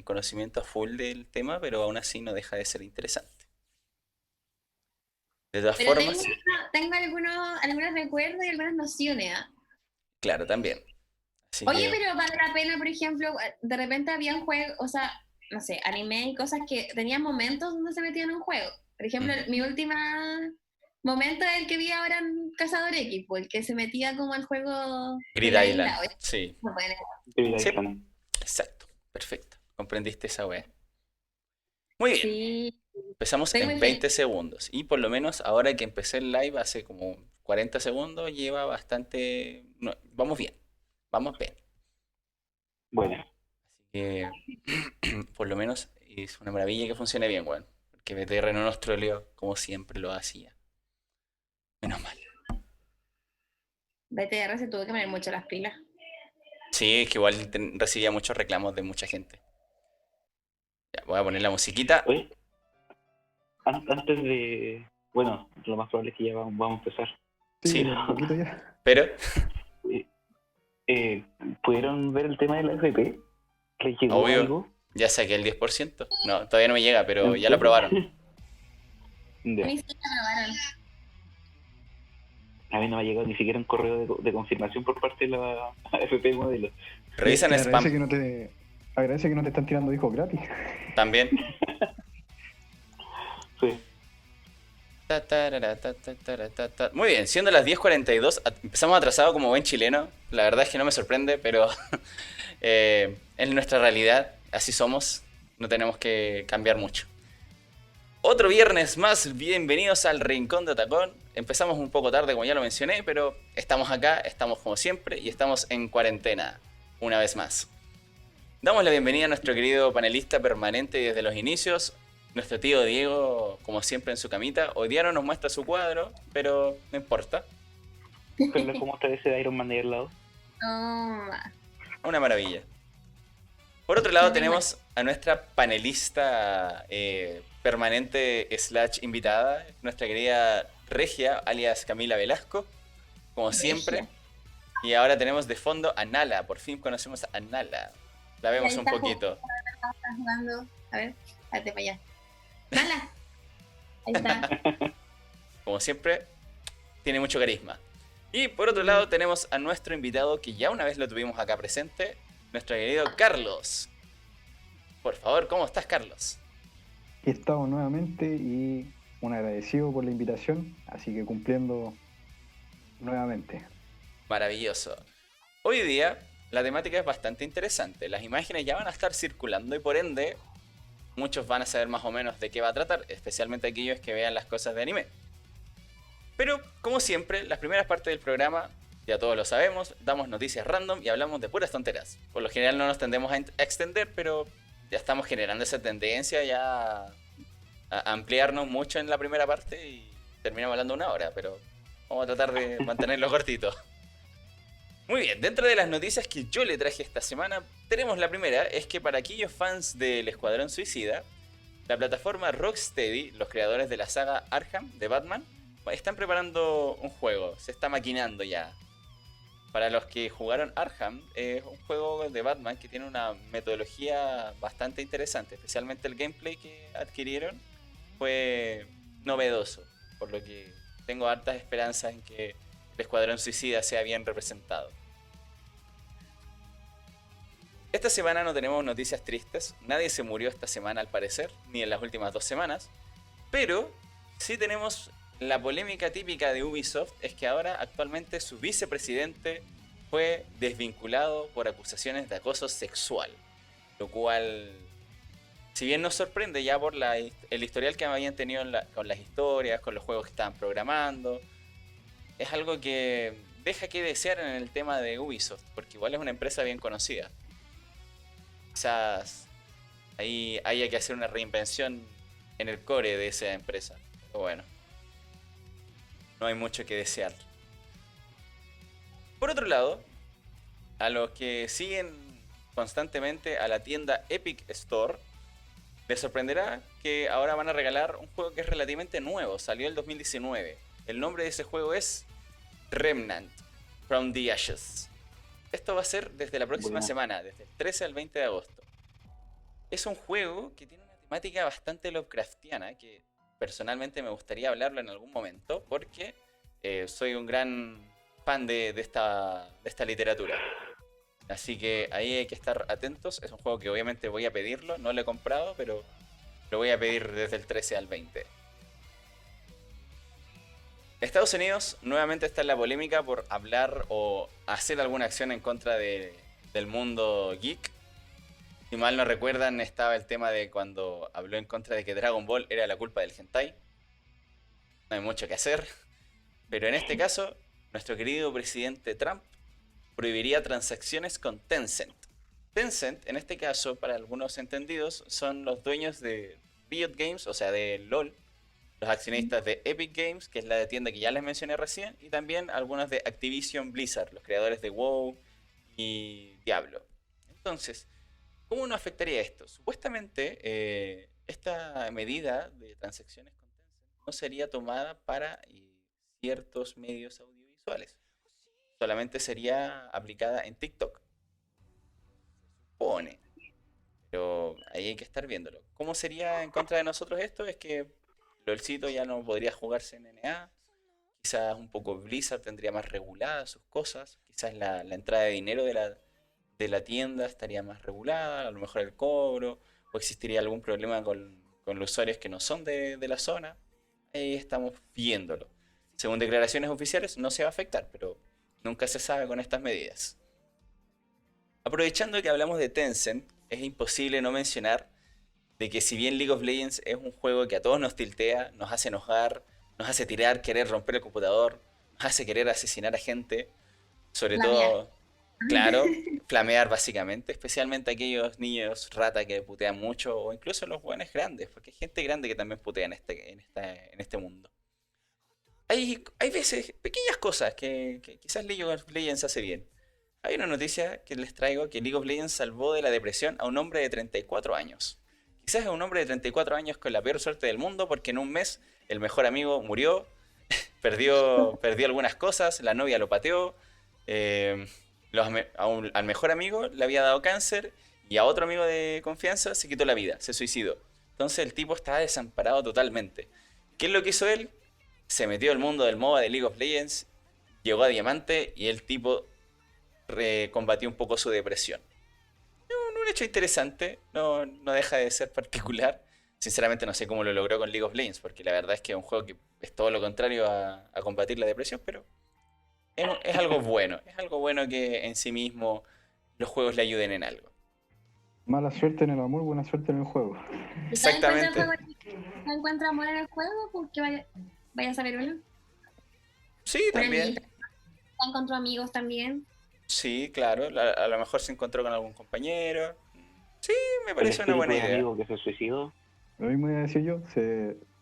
conocimiento a full del tema, pero aún así no deja de ser interesante. De todas Pero tengo, formas, tengo algunos recuerdos y algunas nociones, ¿ah? claro, también. Así Oye, que, pero vale la pena, por ejemplo, de repente habían juegos, o sea, no sé, anime y cosas que tenían momentos donde se metían en un juego. Por ejemplo, ujú. mi última momento es el que vi ahora en Cazador X, el que se metía como al juego de Grid la Island, isla. Oye, sí, no pueden- David sí, Island. exacto, perfecto. Comprendiste esa wea. Muy bien, Sí, empezamos estoy muy en feliz. 20 segundos. Y por lo menos ahora que empecé el live hace como 40 segundos, lleva bastante... vamos bien, vamos bien. Bueno, Así que por lo menos es una maravilla que funcione bien, weón. Porque BTR no nos troleó como siempre lo hacía. Menos mal. BTR se tuvo que poner mucho las pilas. Sí, es que igual recibía muchos reclamos de mucha gente. Ya, voy a poner la musiquita. oye, antes de. Bueno, lo más probable es que ya vamos a empezar. Sí, Sí, Pero, un poquito ya. pero eh, ¿pudieron ver el tema de la FP? ¿Les llegó obvio, algo? ya saqué el 10%. No, todavía no me llega, pero ¿En ya lo serio? aprobaron. A Ya. mí sí me aprobaron. A mí no me ha llegado ni siquiera un correo de confirmación por parte de la FP modelo. Revisan Y agradece spam que no te, agradece que no te están tirando hijos gratis. también. Sí. Ta, tarara, ta, ta, tara, ta, ta. Muy bien, siendo las 10:42, empezamos atrasado como buen chileno. La verdad es que no me sorprende, pero es nuestra realidad. Así somos. No tenemos que cambiar mucho. Otro viernes más, bienvenidos al Rincón de Atacón. Empezamos un poco tarde, como ya lo mencioné, pero estamos acá, estamos como siempre y estamos en cuarentena, una vez más. Damos la bienvenida a nuestro querido panelista permanente desde los inicios, nuestro tío Diego, como siempre en su camita. Hoy día no nos muestra su cuadro, pero no importa. Pero ¿cómo está ese Iron Man ahí al lado? No, Una maravilla. Por otro lado no tengo. tenemos a nuestra panelista permanente slash invitada, nuestra querida Regia, alias Camila Velasco, como siempre. Regia. Y ahora tenemos de fondo a Nala, por fin conocemos a Nala. La Y vemos ahí un está, poquito. está jugando. A ver, date para allá. Mala. Ahí está. Como siempre, tiene mucho carisma. Y por otro lado tenemos a nuestro invitado que ya una vez lo tuvimos acá presente, nuestro querido Carlos. Por favor, ¿cómo estás, Carlos? Aquí estamos nuevamente y un agradecido por la invitación, así que cumpliendo nuevamente. Maravilloso. Hoy día la temática es bastante interesante. Las imágenes ya van a estar circulando y por ende muchos van a saber más o menos de qué va a tratar, especialmente aquellos que vean las cosas de anime. Pero, como siempre, las primeras partes del programa, ya todos lo sabemos, damos noticias random y hablamos de puras tonteras. Por lo general no nos tendemos a extender, pero ya estamos generando esa tendencia ya a ampliarnos mucho en la primera parte y terminamos hablando una hora, pero vamos a tratar de mantenerlo cortito. Muy bien, dentro de las noticias que yo le traje esta semana, tenemos la primera, es que para aquellos fans del Escuadrón Suicida, la plataforma Rocksteady, los creadores de la saga Arkham de Batman, están preparando un juego, se está maquinando ya. Para los que jugaron Arkham, es un juego de Batman que tiene una metodología bastante interesante, especialmente el gameplay que adquirieron fue novedoso, por lo que tengo hartas esperanzas en que el Escuadrón Suicida sea bien representado. Esta semana no tenemos noticias tristes, nadie se murió esta semana al parecer, ni en las últimas 2 semanas, pero sí tenemos la polémica típica de Ubisoft, es que ahora actualmente su vicepresidente fue desvinculado por acusaciones de acoso sexual, lo cual, si bien nos sorprende ya por el historial que habían tenido con las historias, con los juegos que estaban programando, es algo que deja que desear en el tema de Ubisoft, porque igual es una empresa bien conocida. Quizás ahí haya que hacer una reinvención en el core de esa empresa. Pero bueno, no hay mucho que desear. Por otro lado, a los que siguen constantemente a la tienda Epic Store, les sorprenderá que ahora van a regalar un juego que es relativamente nuevo, salió el 2019. El nombre de ese juego es Remnant from the Ashes. Esto va a ser desde la próxima Bueno, semana, desde el 13 al 20 de agosto. es un juego que tiene una temática bastante Lovecraftiana, que personalmente me gustaría hablarlo en algún momento, porque soy un gran fan de esta literatura. Así que ahí hay que estar atentos. Es un juego que obviamente voy a pedirlo, no lo he comprado, pero lo voy a pedir desde el 13 al 20. Estados Unidos nuevamente está en la polémica por hablar o hacer alguna acción en contra del mundo geek. Si mal no recuerdan, estaba el tema de cuando habló en contra de que Dragon Ball era la culpa del hentai. No hay mucho que hacer. Pero en este caso, nuestro querido presidente Trump prohibiría transacciones con Tencent. Tencent, en este caso, para algunos entendidos, son los dueños de Riot Games, o sea, de LOL, los accionistas de Epic Games, que es la tienda que ya les mencioné recién, y también algunos de Activision Blizzard, los creadores de WoW y Diablo. Entonces, ¿cómo nos afectaría esto? Supuestamente, esta medida de transacciones con Tencent no sería tomada para ciertos medios audiovisuales. Solamente sería aplicada en TikTok. Se supone. Pero ahí hay que estar viéndolo. ¿Cómo sería en contra de nosotros esto? Es que LOLcito ya no podría jugarse en NA. Quizás un poco Blizzard tendría más reguladas sus cosas. Quizás la entrada de dinero de la tienda estaría más regulada. A lo mejor el cobro. O existiría algún problema con los usuarios que no son de la zona. Ahí estamos viéndolo. Según declaraciones oficiales no se va a afectar, pero nunca se sabe con estas medidas. Aprovechando que hablamos de Tencent, es imposible no mencionar de que si bien League of Legends es un juego que a todos nos tiltea, nos hace enojar, nos hace tirar, querer romper el computador, nos hace querer asesinar a gente, sobre Flamear. todo, claro, flamear básicamente, especialmente aquellos niños rata que putean mucho, o incluso los buenos grandes, porque hay gente grande que también putea en este mundo. Hay veces, pequeñas cosas que quizás League of Legends hace bien. Hay una noticia que les traigo que League of Legends salvó de la depresión a un hombre de 34 años. Quizás es un hombre de 34 años con la peor suerte del mundo porque en un mes el mejor amigo murió, perdió algunas cosas, la novia lo pateó, eh, al mejor amigo le había dado cáncer y a otro amigo de confianza se quitó la vida, se suicidó. Entonces el tipo estaba desamparado totalmente. ¿Qué es lo que hizo él? Se metió al mundo del MOBA de League of Legends, llegó a Diamante y el tipo combatió un poco su depresión. Un hecho interesante, no deja de ser particular. Sinceramente no sé cómo lo logró con League of Legends, porque la verdad es que es un juego que es todo lo contrario a combatir la depresión, pero es algo bueno. Es algo bueno que en sí mismo los juegos le ayuden en algo. Mala suerte en el amor, buena suerte en el juego. ¿Usted encuentra el Exactamente. juego, no encuentra amor en el juego? Porque vaya a saber uno. Sí, Una también. niñita. Encontró amigos también. Sí, claro. A lo mejor se encontró con algún compañero. Sí, me El parece una espíritu buena de idea. amigo que se suicidó. Lo mismo iba a decir yo,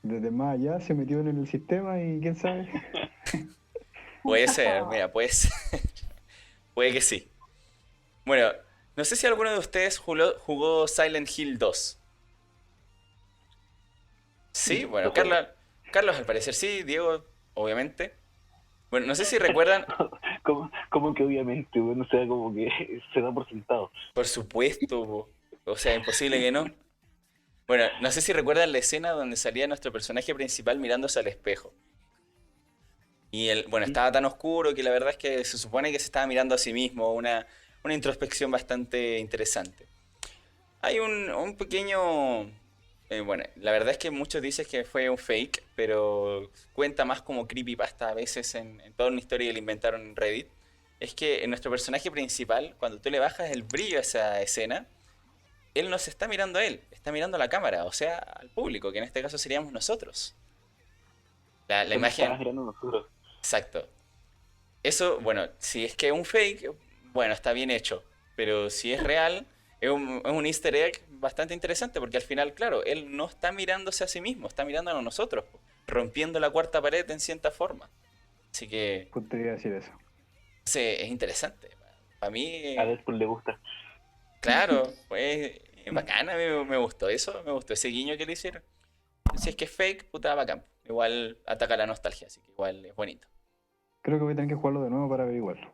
desde más allá se metió en el sistema y quién sabe. Puede ser, mira, puede que sí. Bueno, no sé si alguno de ustedes jugó Silent Hill 2. Sí, bueno, Lo juego. Carlos al parecer sí, Diego obviamente. Bueno, no sé si recuerdan, Como que obviamente, bueno, o sea, como que se da por sentado. por supuesto, o sea, imposible que no. Bueno, no sé si recuerdan la escena donde salía nuestro personaje principal mirándose al espejo. Y bueno, estaba tan oscuro que la verdad es que se supone que se estaba mirando a sí mismo, una introspección bastante interesante. Hay un pequeño... bueno, la verdad es que muchos dicen que fue un fake, pero cuenta más como creepypasta a veces en toda una historia que le inventaron en Reddit. Es que en nuestro personaje principal, cuando tú le bajas el brillo a esa escena, él no se está mirando a él, está mirando a la cámara, o sea, al público, que en este caso seríamos nosotros. La Él estaba imagen, mirando a nosotros. exacto. Eso, bueno, si es que es un fake, bueno, está bien hecho. Pero si es real, es un easter egg bastante interesante porque al final, claro, él no está mirándose a sí mismo, está mirándonos a nosotros, po, rompiendo la cuarta pared en cierta forma. Así que, Pues te iba a decir eso. sí, es interesante. Para mí, A Deadpool le gusta. claro, pues es bacana, me gustó eso, me gustó ese guiño que le hicieron. Si es que es fake, puta bacán. Igual ataca la nostalgia, así que igual es bonito. Creo que voy a tener que jugarlo de nuevo para averiguarlo.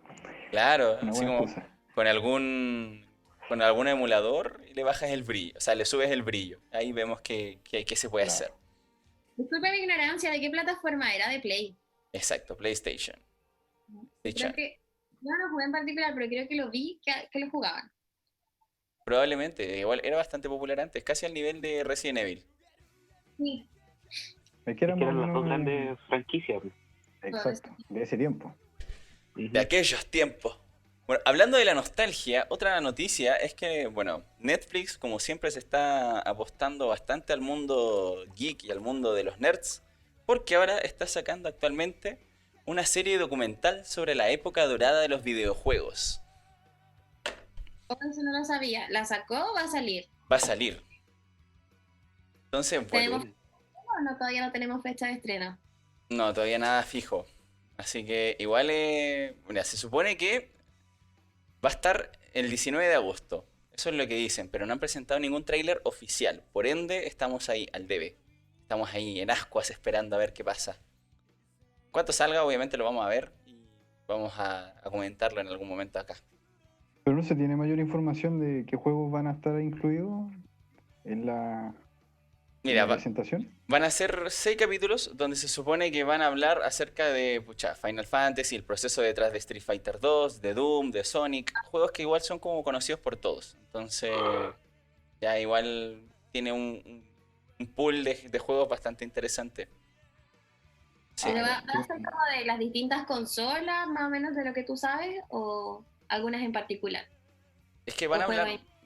Claro, Una así buena como excusa. con algún con algún emulador y le bajas el brillo, o sea, le subes el brillo. Ahí vemos que se puede hacer. Claro. Disculpe mi ignorancia, ¿de qué plataforma era? De Play. Exacto, PlayStation. Creo que, yo no lo jugué en particular, pero creo que lo vi que lo jugaban. Probablemente, igual era bastante popular antes, casi al nivel de Resident Evil. Sí, Es que Es eran que más o eran las dos menos grandes franquicias. Pues. exacto, de ese tiempo. De aquellos tiempos. Bueno, hablando de la nostalgia, otra noticia es que, bueno, Netflix, como siempre, se está apostando bastante al mundo geek y al mundo de los nerds, porque ahora está sacando actualmente una serie documental sobre la época dorada de los videojuegos. oh, eso no lo sabía. ¿La sacó o va a salir? Va a salir. Entonces, bueno, ¿Tenemos fecha o no? Todavía no tenemos fecha de estreno. no, todavía nada fijo. Así que igual, mira, se supone que va a estar el 19 de agosto. Eso es lo que dicen, pero no han presentado ningún tráiler oficial. Por ende, estamos ahí al debe. Estamos ahí en ascuas esperando a ver qué pasa. Cuando salga, obviamente lo vamos a ver y vamos a comentarlo en algún momento acá. Pero no se tiene mayor información de qué juegos van a estar incluidos en en Mira, la presentación. van a ser 6 capítulos donde se supone que van a hablar acerca de pucha, Final Fantasy, el proceso detrás de Street Fighter 2, de Doom, de Sonic, juegos que igual son como conocidos por todos. Entonces, ya igual tiene un pool de juegos bastante interesante. Sí. ¿Pero Ah, va a ser como de las distintas consolas, más o menos de lo que tú sabes, o algunas en particular? Es que ¿O juego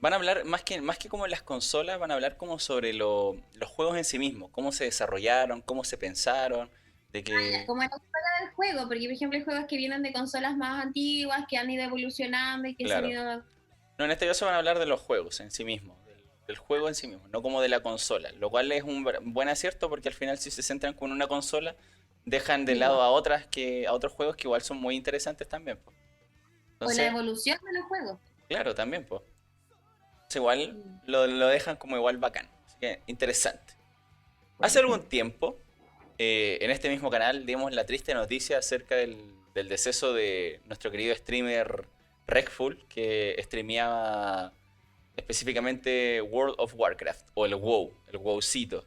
van a hablar más que como en las consolas, van a hablar como sobre los juegos en sí mismos, cómo se desarrollaron, cómo se pensaron, de que... como en la historia del juego? Porque, por ejemplo, hay juegos que vienen de consolas más antiguas, que han ido evolucionando y que se han Claro. ido... No, en este caso van a hablar de los juegos en sí mismos, del juego en sí mismo, no como de la consola, lo cual es un buen acierto porque al final si se centran con una consola, dejan de lado a a otros juegos que igual son muy interesantes también, pues. O la Entonces, evolución de los juegos. claro, también, pues. Igual lo dejan como igual bacán. Así que interesante. Hace algún tiempo, en este mismo canal, dimos la triste noticia acerca del deceso de nuestro querido streamer Rekful, que streameaba específicamente World of Warcraft, o el WoWcito.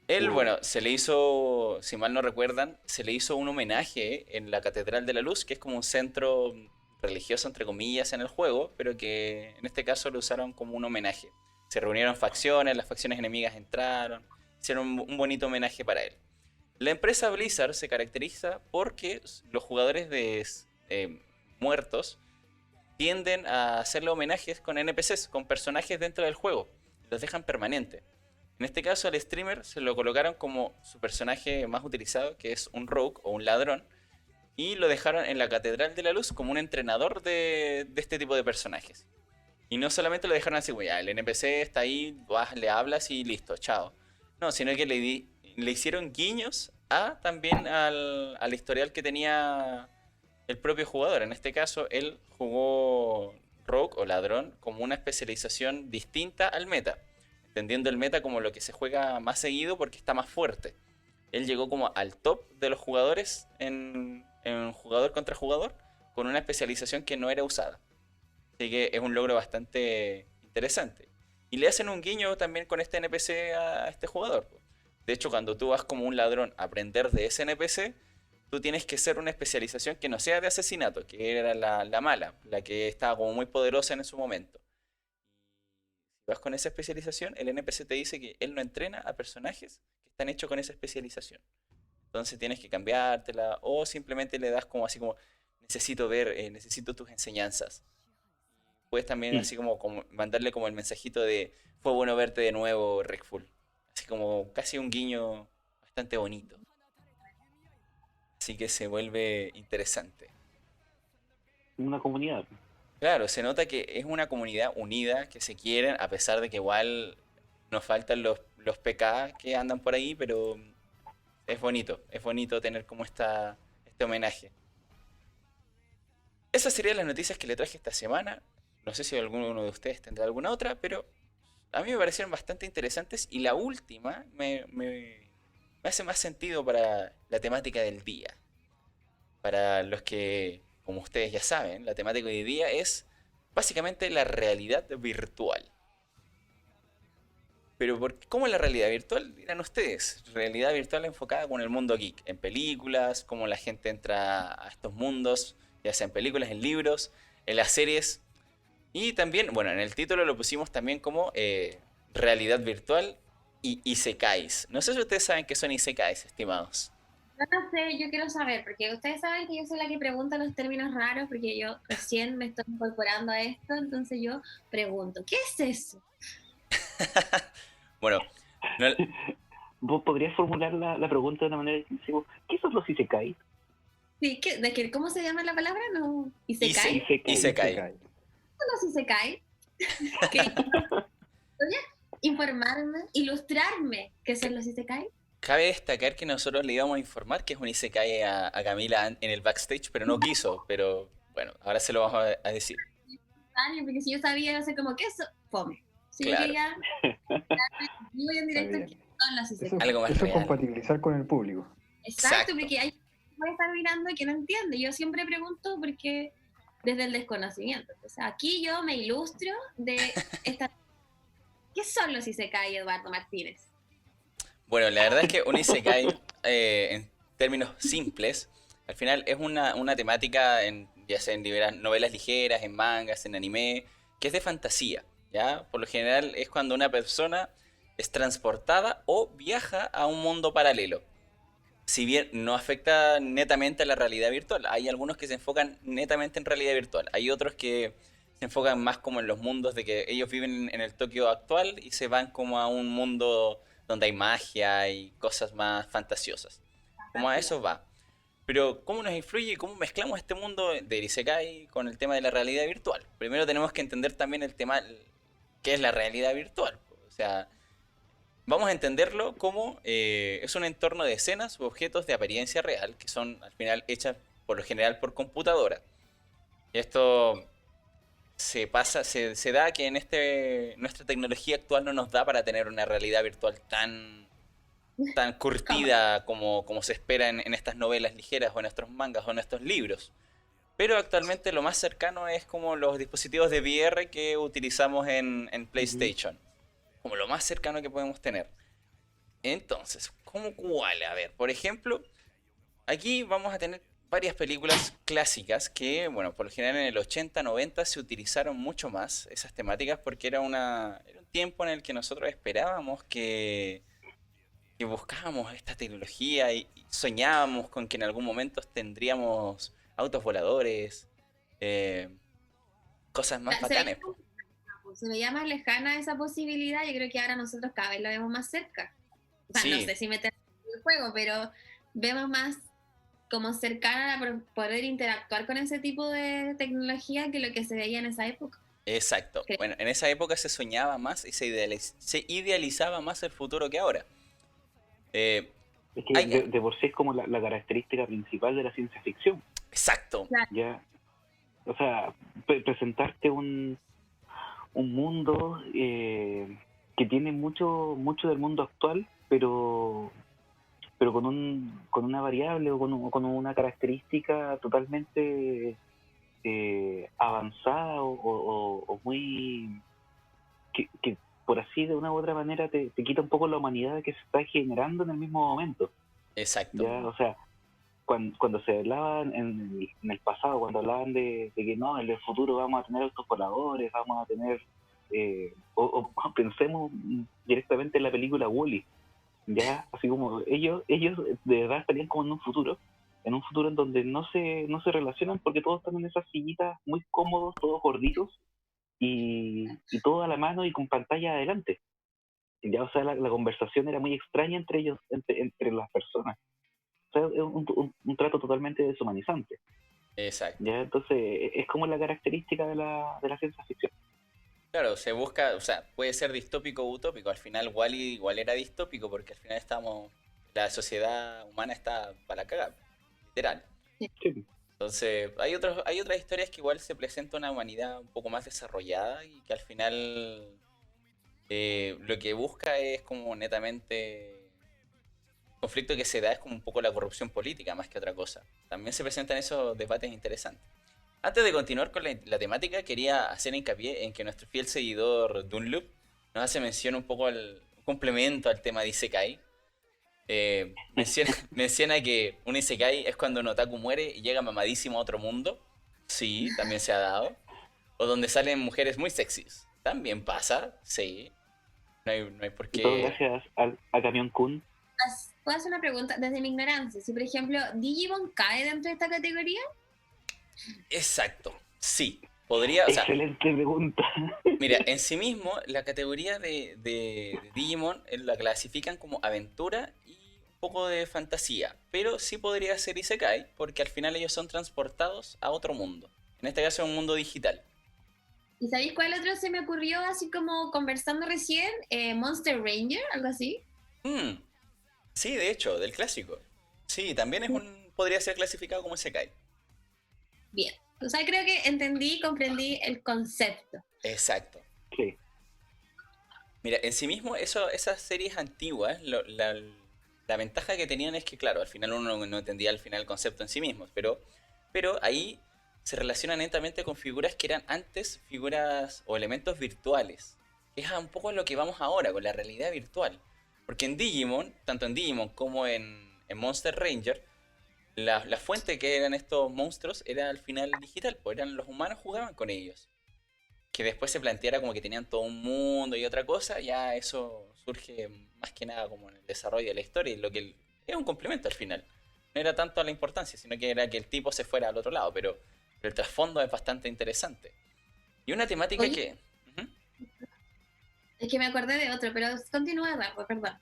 Él, bueno, se le hizo, si mal no recuerdan, se le hizo un homenaje en la Catedral de la Luz, que es como un centro religioso, entre comillas, en el juego, pero que en este caso lo usaron como un homenaje. Se reunieron facciones, las facciones enemigas entraron, hicieron un bonito homenaje para él. La empresa Blizzard se caracteriza porque los jugadores de muertos tienden a hacerle homenajes con NPCs, con personajes dentro del juego. Los dejan permanentes. En este caso al streamer se lo colocaron como su personaje más utilizado, que es un rogue o un ladrón, y lo dejaron en la Catedral de la Luz como un entrenador de este tipo de personajes. Y no solamente lo dejaron así, "Güey, ya, el NPC está ahí, vas, le hablas y listo, chao". No, sino que le hicieron guiños también al historial que tenía el propio jugador. En este caso, él jugó Rogue o Ladrón como una especialización distinta al meta, entendiendo el meta como lo que se juega más seguido porque está más fuerte. Él llegó como al top de los jugadores en jugador contra jugador con una especialización que no era usada. Así que es un logro bastante interesante. Y le hacen un guiño también con este NPC a este jugador. De hecho, cuando tú vas como un ladrón a aprender de ese NPC, tú tienes que ser una especialización que no sea de asesinato, que era la mala, la que estaba como muy poderosa en su momento. Si vas con esa especialización, el NPC te dice que él no entrena a personajes que están hechos con esa especialización. Entonces tienes que cambiártela o simplemente le das como así como, necesito ver, necesito tus enseñanzas. Puedes también así como mandarle como el mensajito de, fue bueno verte de nuevo, Rekful. Así como casi un guiño bastante bonito. Así que se vuelve interesante. Una comunidad. Claro, se nota que es una comunidad unida, que se quieren, a pesar de que igual nos faltan los PK que andan por ahí, pero es bonito tener como este homenaje. Esas serían las noticias que le traje esta semana. No sé si alguno de ustedes tendrá alguna otra, pero a mí me parecieron bastante interesantes y la última me hace más sentido para la temática del día. Para los que, como ustedes ya saben, la temática de hoy día es básicamente la realidad virtual. Pero ¿cómo es la realidad virtual? Dirán ustedes. Realidad virtual enfocada con el mundo geek. En películas, cómo la gente entra a estos mundos, ya sea en películas, en libros, en las series. Y también, bueno, en el título lo pusimos también como realidad virtual y isekais. No sé si ustedes saben qué son isekais, estimados. Yo no sé, yo quiero saber, porque ustedes saben que yo soy la que pregunta los términos raros, porque yo recién me estoy incorporando a esto, entonces yo pregunto, ¿qué es eso? Bueno, no- ¿Vos podrías formular la pregunta de una manera distinta? ¿Qué son los isekai? Sí, ¿cómo se llama la palabra? No, ise- ¿Isekai? Isekai. isekai. cae. ¿Los Isekai? Que voy a informarme, ilustrarme qué son los Isekai. Cabe destacar que nosotros le íbamos a informar que es un isekai a Camila en el backstage, pero no quiso. Pero bueno, ahora se lo vamos a decir. Porque si yo sabía, no sé cómo que eso, fome. Si yo Claro, quería, yo voy en Está directo bien. que son los Eso, Isekai. algo más eso es real. compatibilizar con el público. Exacto, Exacto. porque hay gente que puede estar mirando y que no entiende. Yo siempre pregunto porque desde el desconocimiento. O sea, aquí yo me ilustro de esta. ¿Qué son los Isekai, Eduardo Martínez? Bueno, la verdad es que un isekai, en términos simples, al final es una temática, ya sea en novelas ligeras, en mangas, en anime, que es de fantasía, ¿ya? Por lo general es cuando una persona es transportada o viaja a un mundo paralelo. Si bien no afecta netamente a la realidad virtual, hay algunos que se enfocan netamente en realidad virtual, hay otros que se enfocan más como en los mundos de que ellos viven en el Tokio actual y se van como a un mundo donde hay magia y cosas más fantasiosas. Como a eso va. Pero ¿cómo nos influye y cómo mezclamos este mundo de Isekai con el tema de la realidad virtual? Primero tenemos que entender también el tema, qué es la realidad virtual. O sea, vamos a entenderlo como es un entorno de escenas u objetos de apariencia real que son al final hechas por lo general por computadora. Y esto se da que en nuestra tecnología actual no nos da para tener una realidad virtual tan ¿Cómo? curtida como se espera en estas novelas ligeras o en estos mangas o en estos libros. Pero actualmente lo más cercano es como los dispositivos de VR que utilizamos en Ujú. PlayStation. Como lo más cercano que podemos tener. Entonces, ¿cómo cuál? A ver, por ejemplo, aquí vamos a tener varias películas clásicas que, bueno, por lo general en el 80, 90 se utilizaron mucho más esas temáticas porque era un tiempo en el que nosotros esperábamos que buscábamos esta tecnología y soñábamos con que en algún momento tendríamos autos voladores, eh, cosas más Se veía, bacanes, po. se veía más lejana esa posibilidad, yo creo que ahora nosotros cada vez lo vemos más cerca. O sea, no Sí, sé si meter en el juego, pero vemos más como cercana a poder interactuar con ese tipo de tecnología que lo que se veía en esa época. exacto. Creo. Bueno, en esa época se soñaba más y se idealizaba más el futuro que ahora. Eh, Es que hay, de por sí es como la característica principal de la ciencia ficción. exacto, Claro, Ya, o sea, presentarte un mundo que tiene mucho del mundo actual, pero con una variable o con una característica totalmente avanzada o muy que por así de una u otra manera te quita un poco la humanidad que se está generando en el mismo momento. exacto, Ya, o sea, cuando se hablaba en el pasado, cuando hablaban de que no, en el futuro vamos a tener autos voladores, vamos a tener, o pensemos directamente en la película Wall-E, ya, así como ellos de verdad estarían como en un futuro en donde no se relacionan porque todos están en esas sillitas muy cómodos, todos gorditos y todo a la mano y con pantalla adelante. Ya, o sea, la conversación era muy extraña entre ellos, entre las personas. O sea, es un trato totalmente deshumanizante. exacto. ¿Ya? Entonces, es como la característica de la ciencia ficción. Claro, se busca, o sea, puede ser distópico o utópico. Al final Wall-E igual era distópico porque al final la sociedad humana está para cagar, literal. Sí. Entonces, hay otras historias que igual se presenta una humanidad un poco más desarrollada y que al final lo que busca es como netamente el conflicto que se da es como un poco la corrupción política más que otra cosa. También se presentan esos debates interesantes. Antes de continuar con la temática, quería hacer hincapié en que nuestro fiel seguidor Dunloop nos hace mención un poco al un complemento al tema de Isekai. Menciona que un Isekai es cuando un otaku muere y llega mamadísimo a otro mundo. Sí, también se ha dado. O donde salen mujeres muy sexys. También pasa, sí. No hay por Y todo qué. gracias a Camión Kun. ¿Puedo hacer una pregunta desde mi ignorancia? Si, por ejemplo, Digimon cae dentro de esta categoría. Exacto, sí. Podría, o sea, Excelente pregunta. mira, en sí mismo, la categoría de Digimon la clasifican como aventura y un poco de fantasía. Pero sí podría ser Isekai, porque al final ellos son transportados a otro mundo. En este caso, un mundo digital. ¿Y sabéis cuál otro se me ocurrió así como conversando recién? Monster Ranger, algo así. Mm, sí, de hecho, del clásico. Sí, también podría ser clasificado como Isekai. Bien. O sea, creo que entendí y comprendí el concepto. Exacto. Sí. Mira, en sí mismo, esas series antiguas, la ventaja que tenían es que, claro, al final uno no entendía al final el concepto en sí mismo, pero ahí se relaciona netamente con figuras que eran antes figuras o elementos virtuales, que es un poco lo que vamos ahora, con la realidad virtual. Porque en Digimon, tanto en Digimon como en Monster Ranger, la fuente que eran estos monstruos era al final digital, pues eran los humanos jugaban con ellos. Que después se planteara como que tenían todo un mundo y otra cosa, ya eso surge más que nada como en el desarrollo de la historia y lo que es un complemento al final. No era tanto la importancia, sino que era que el tipo se fuera al otro lado, pero el trasfondo es bastante interesante. Y una temática Oye, que... Ujú. es que me acordé de otro, pero continúa, Eduardo, perdón.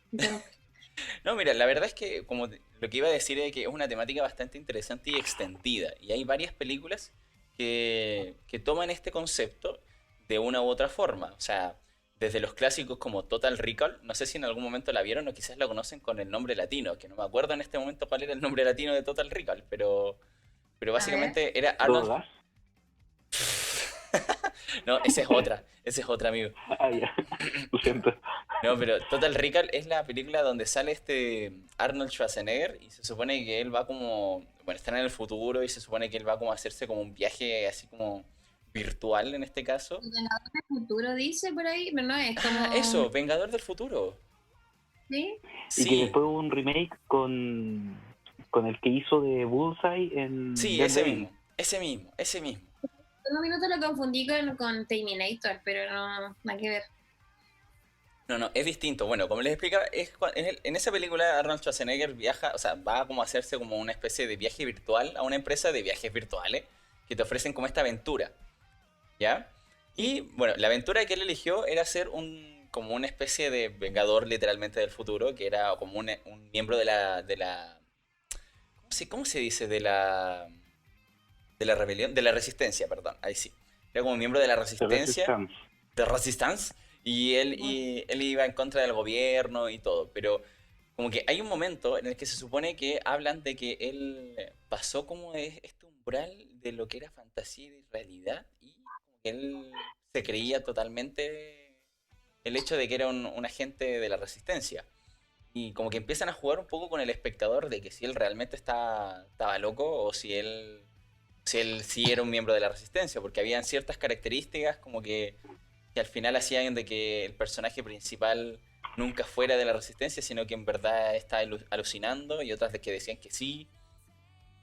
No, mira, la verdad es que lo que iba a decir es que es una temática bastante interesante y extendida. Y hay varias películas que toman este concepto de una u otra forma. O sea, desde los clásicos como Total Recall, no sé si en algún momento la vieron o quizás la conocen con el nombre latino, que no me acuerdo en este momento cuál era el nombre latino de Total Recall, pero A ver. básicamente era ¿Todo Arnold... gas? No, esa es otra, amigo. Ah, ya. Lo siento. No, pero Total Recall es la película donde sale este Arnold Schwarzenegger y se supone que él va como, bueno, están en el futuro y se supone que él va como a hacerse como un viaje así como virtual en este caso. El Vengador del Futuro dice por ahí, pero no es Ah, como. eso, Vengador del Futuro. ¿Sí? Y que Sí, después hubo un remake con el que hizo de Bullseye en sí, ese Daredevil. mismo, ese mismo, ese mismo. En un minuto lo confundí con Terminator, pero no, nada que ver. No, no, es distinto. Bueno, como les explicaba, en esa película Arnold Schwarzenegger viaja, o sea, va como a hacerse como una especie de viaje virtual a una empresa de viajes virtuales que te ofrecen como esta aventura. ¿Ya? Sí. Y bueno, la aventura que él eligió era ser como una especie de vengador literalmente del futuro, que era como un miembro ¿cómo se dice? De la rebelión, de la resistencia, perdón, ahí sí. Era como miembro de la The resistencia, Resistance. de Resistance, y él iba en contra del gobierno y todo, pero como que hay un momento en el que se supone que hablan de que él pasó como este umbral de lo que era fantasía y realidad y como que él se creía totalmente el hecho de que era un agente de la resistencia. Y como que empiezan a jugar un poco con el espectador de que si él realmente estaba loco o si él sí era un miembro de la resistencia, porque habían ciertas características como que al final hacían de que el personaje principal nunca fuera de la resistencia, sino que en verdad está alucinando, y otras de que decían que sí.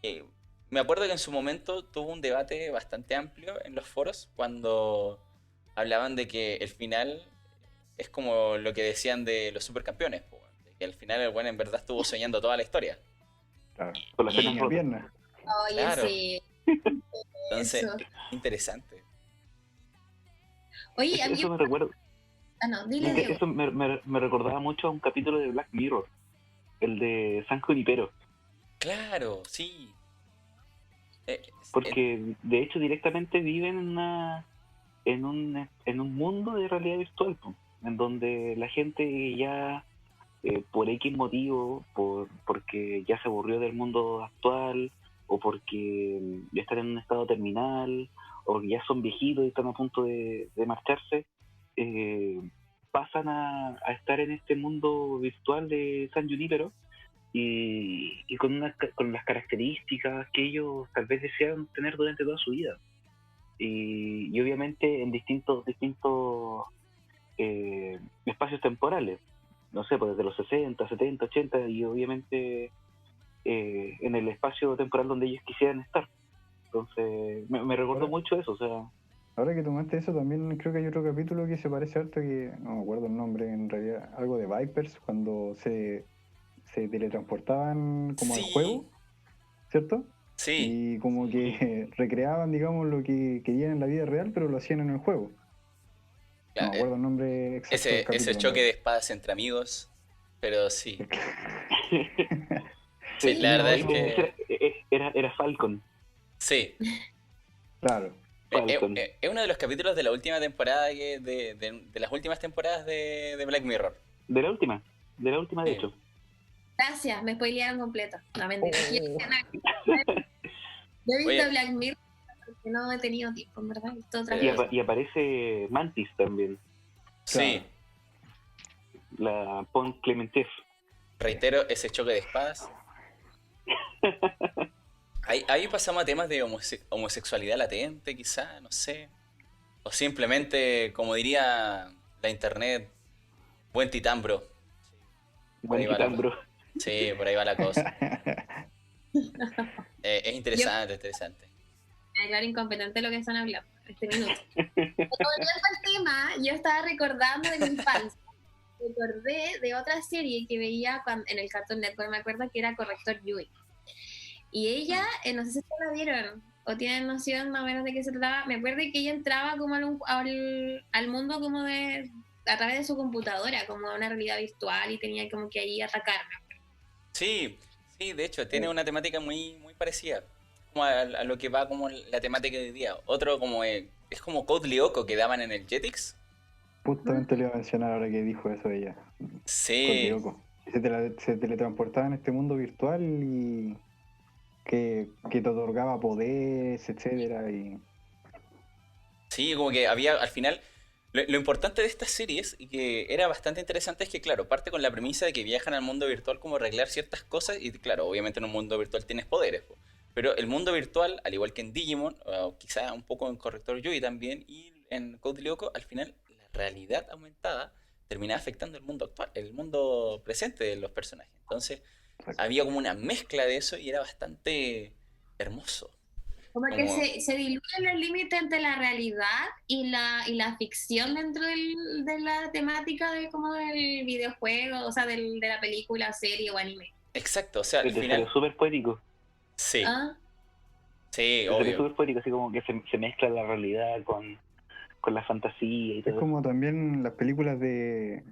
Eh, Me acuerdo que en su momento tuvo un debate bastante amplio en los foros cuando hablaban de que el final es como lo que decían de los supercampeones, po, de que al final el buen en verdad estuvo soñando toda la historia. Claro. Con las Y penas Tenía rotas. piernas. Oye, claro, sí, entonces, eso. interesante. Oye, a mí. Eso me recuerda, Ah, no, dile Diego. eso me recordaba mucho a un capítulo de Black Mirror, el de San Junipero, Claro, sí. Eh, eh, porque de hecho directamente viven en un mundo de realidad virtual, po, en donde la gente ya por X motivo, porque ya se aburrió del mundo actual, o porque ya están en un estado terminal, o que ya son viejitos y están a punto de marcharse, eh, pasan a estar en este mundo virtual de San Junipero, y con, con las características que ellos tal vez desean tener durante toda su vida. Y obviamente en distintos espacios temporales, no sé, pues desde los 60, 70, 80 y obviamente en el espacio temporal donde ellos quisieran estar. Entonces me recordó Ahora- mucho eso, o sea, Ahora que tomaste eso, también creo que hay otro capítulo que se parece harto, que no me acuerdo el nombre, en realidad, algo de Vipers, cuando se teletransportaban como al Sí, juego, ¿cierto? sí. Y como que recreaban, digamos, lo que querían en la vida real, pero lo hacían en el juego. No Claro, me acuerdo el nombre exacto del ese capítulo, en choque de verdad. espadas entre amigos. Pero sí. Sí, sí, la No, verdad es ese que. era Falcon, Sí. claro, Falcon. Es uno de los capítulos de la última temporada de las últimas temporadas de Black Mirror. De la última de Sí. hecho. Gracias, me spoilearon completo. No, mentira. Oh. Yo he visto Oye, Black Mirror porque no he tenido tiempo, en verdad. He visto otras pero cosas. Y aparece Mantis también, claro. sí, la Pont Clementef. reitero, ese choque de espadas. Ahí pasamos a temas de homosexualidad latente, quizá, no sé. O simplemente, como diría la internet, buen titán, bro. Por Buen ahí va la titán, cosa. bro. Sí, por ahí va la cosa. Es Yo interesante, interesante. me declaro incompetente de lo que están hablando este minuto. Volviendo al tema, yo estaba recordando de mi infancia. Recordé de otra serie que veía en el Cartoon Network, me acuerdo que era Corrector Yui. Y ella, no sé si ustedes la vieron o tienen noción más o menos de qué se trataba. Me acuerdo que ella entraba como al mundo como a través de su computadora, como a una realidad virtual y tenía como que ahí atacarme. Sí, sí, de hecho, tiene una temática muy, muy parecida. Como a lo que va como la temática de hoy día. Otro como es como Code Lyoko que daban en el Jetix. Justamente le iba a mencionar ahora que dijo eso ella. Con Sí, Lyoko. Se teletransportaba en este mundo virtual y que te otorgaba poderes, etcétera. Y sí, como que había al final. Lo importante de estas series, y que era bastante interesante, es que, claro, parte con la premisa de que viajan al mundo virtual como arreglar ciertas cosas, y claro, obviamente en un mundo virtual tienes poderes, po. Pero el mundo virtual, al igual que en Digimon, o quizá un poco en Corrector Yui también, y en Code Lyoko, al final la realidad aumentada terminaba afectando el mundo actual, el mundo presente de los personajes. Entonces, exacto. había como una mezcla de eso y era bastante hermoso. Como que Como, se diluyen los límites entre la realidad y la ficción dentro de la temática de como del videojuego, o sea, de la película, serie o anime. exacto, o sea, al Te salió final, súper poético. sí, ¿Ah? sí, Te salió obvio. súper poético, así como que se mezcla la realidad con la fantasía y Es todo eso. como también las películas de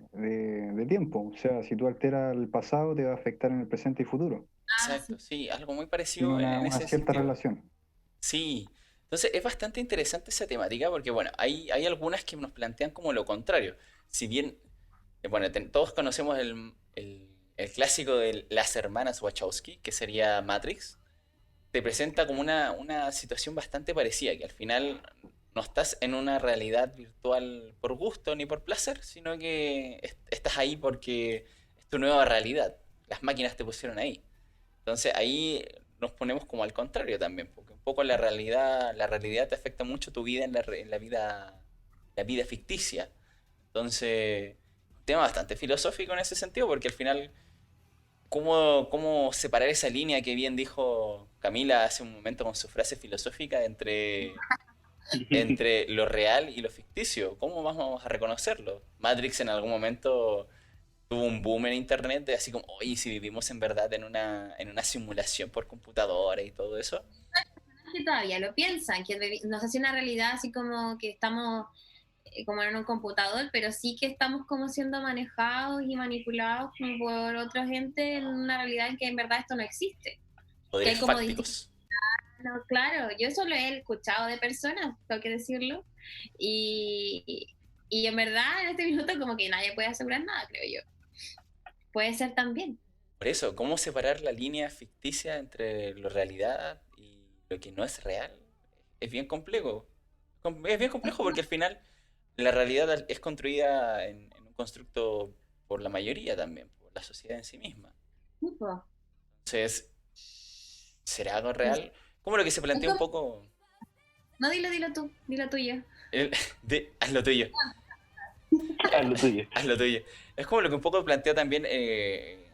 tiempo. O sea, si tú alteras el pasado, te va a afectar en el presente y futuro. Ah, Exacto, sí. sí, algo muy Tiene parecido una, en una ese cierta sentido. relación. Sí, entonces es bastante interesante esa temática porque, bueno, hay algunas que nos plantean como lo contrario. Si bien, bueno, todos conocemos el clásico de las hermanas Wachowski, que sería Matrix, te presenta como una situación bastante parecida, que al final no estás en una realidad virtual por gusto ni por placer, sino que estás ahí porque es tu nueva realidad. Las máquinas te pusieron ahí. Entonces ahí nos ponemos como al contrario también, porque un poco la realidad te afecta mucho tu vida en la vida ficticia. Entonces, un tema bastante filosófico en ese sentido, porque al final, ¿cómo separar esa línea que bien dijo Camila hace un momento con su frase filosófica entre lo real y lo ficticio? ¿Cómo vamos a reconocerlo? Matrix en algún momento tuvo un boom en internet de así como, oye, si vivimos en verdad en una simulación por computadora y todo eso. Que todavía lo piensan, que no sé si una realidad así como que estamos como en un computador, pero sí que estamos como siendo manejados y manipulados como por otra gente en una realidad en que en verdad esto no existe. Que Poderes hay como distintos, fácticos. claro, yo eso lo he escuchado de personas, tengo que decirlo, y en verdad en este minuto como que nadie puede asegurar nada, creo yo. Puede ser también. Por eso, ¿cómo separar la línea ficticia entre la realidad y lo que no es real? Es bien complejo. Es bien complejo porque al final la realidad es construida en un constructo por la mayoría también, por la sociedad en sí misma. Tipo, Entonces, ¿será algo no sé. real? Como lo que se Es plantea un como- poco... no, dilo tú, dilo tuyo. haz lo tuyo. Haz lo tuyo. Haz lo tuyo. Es como lo que un poco plantea también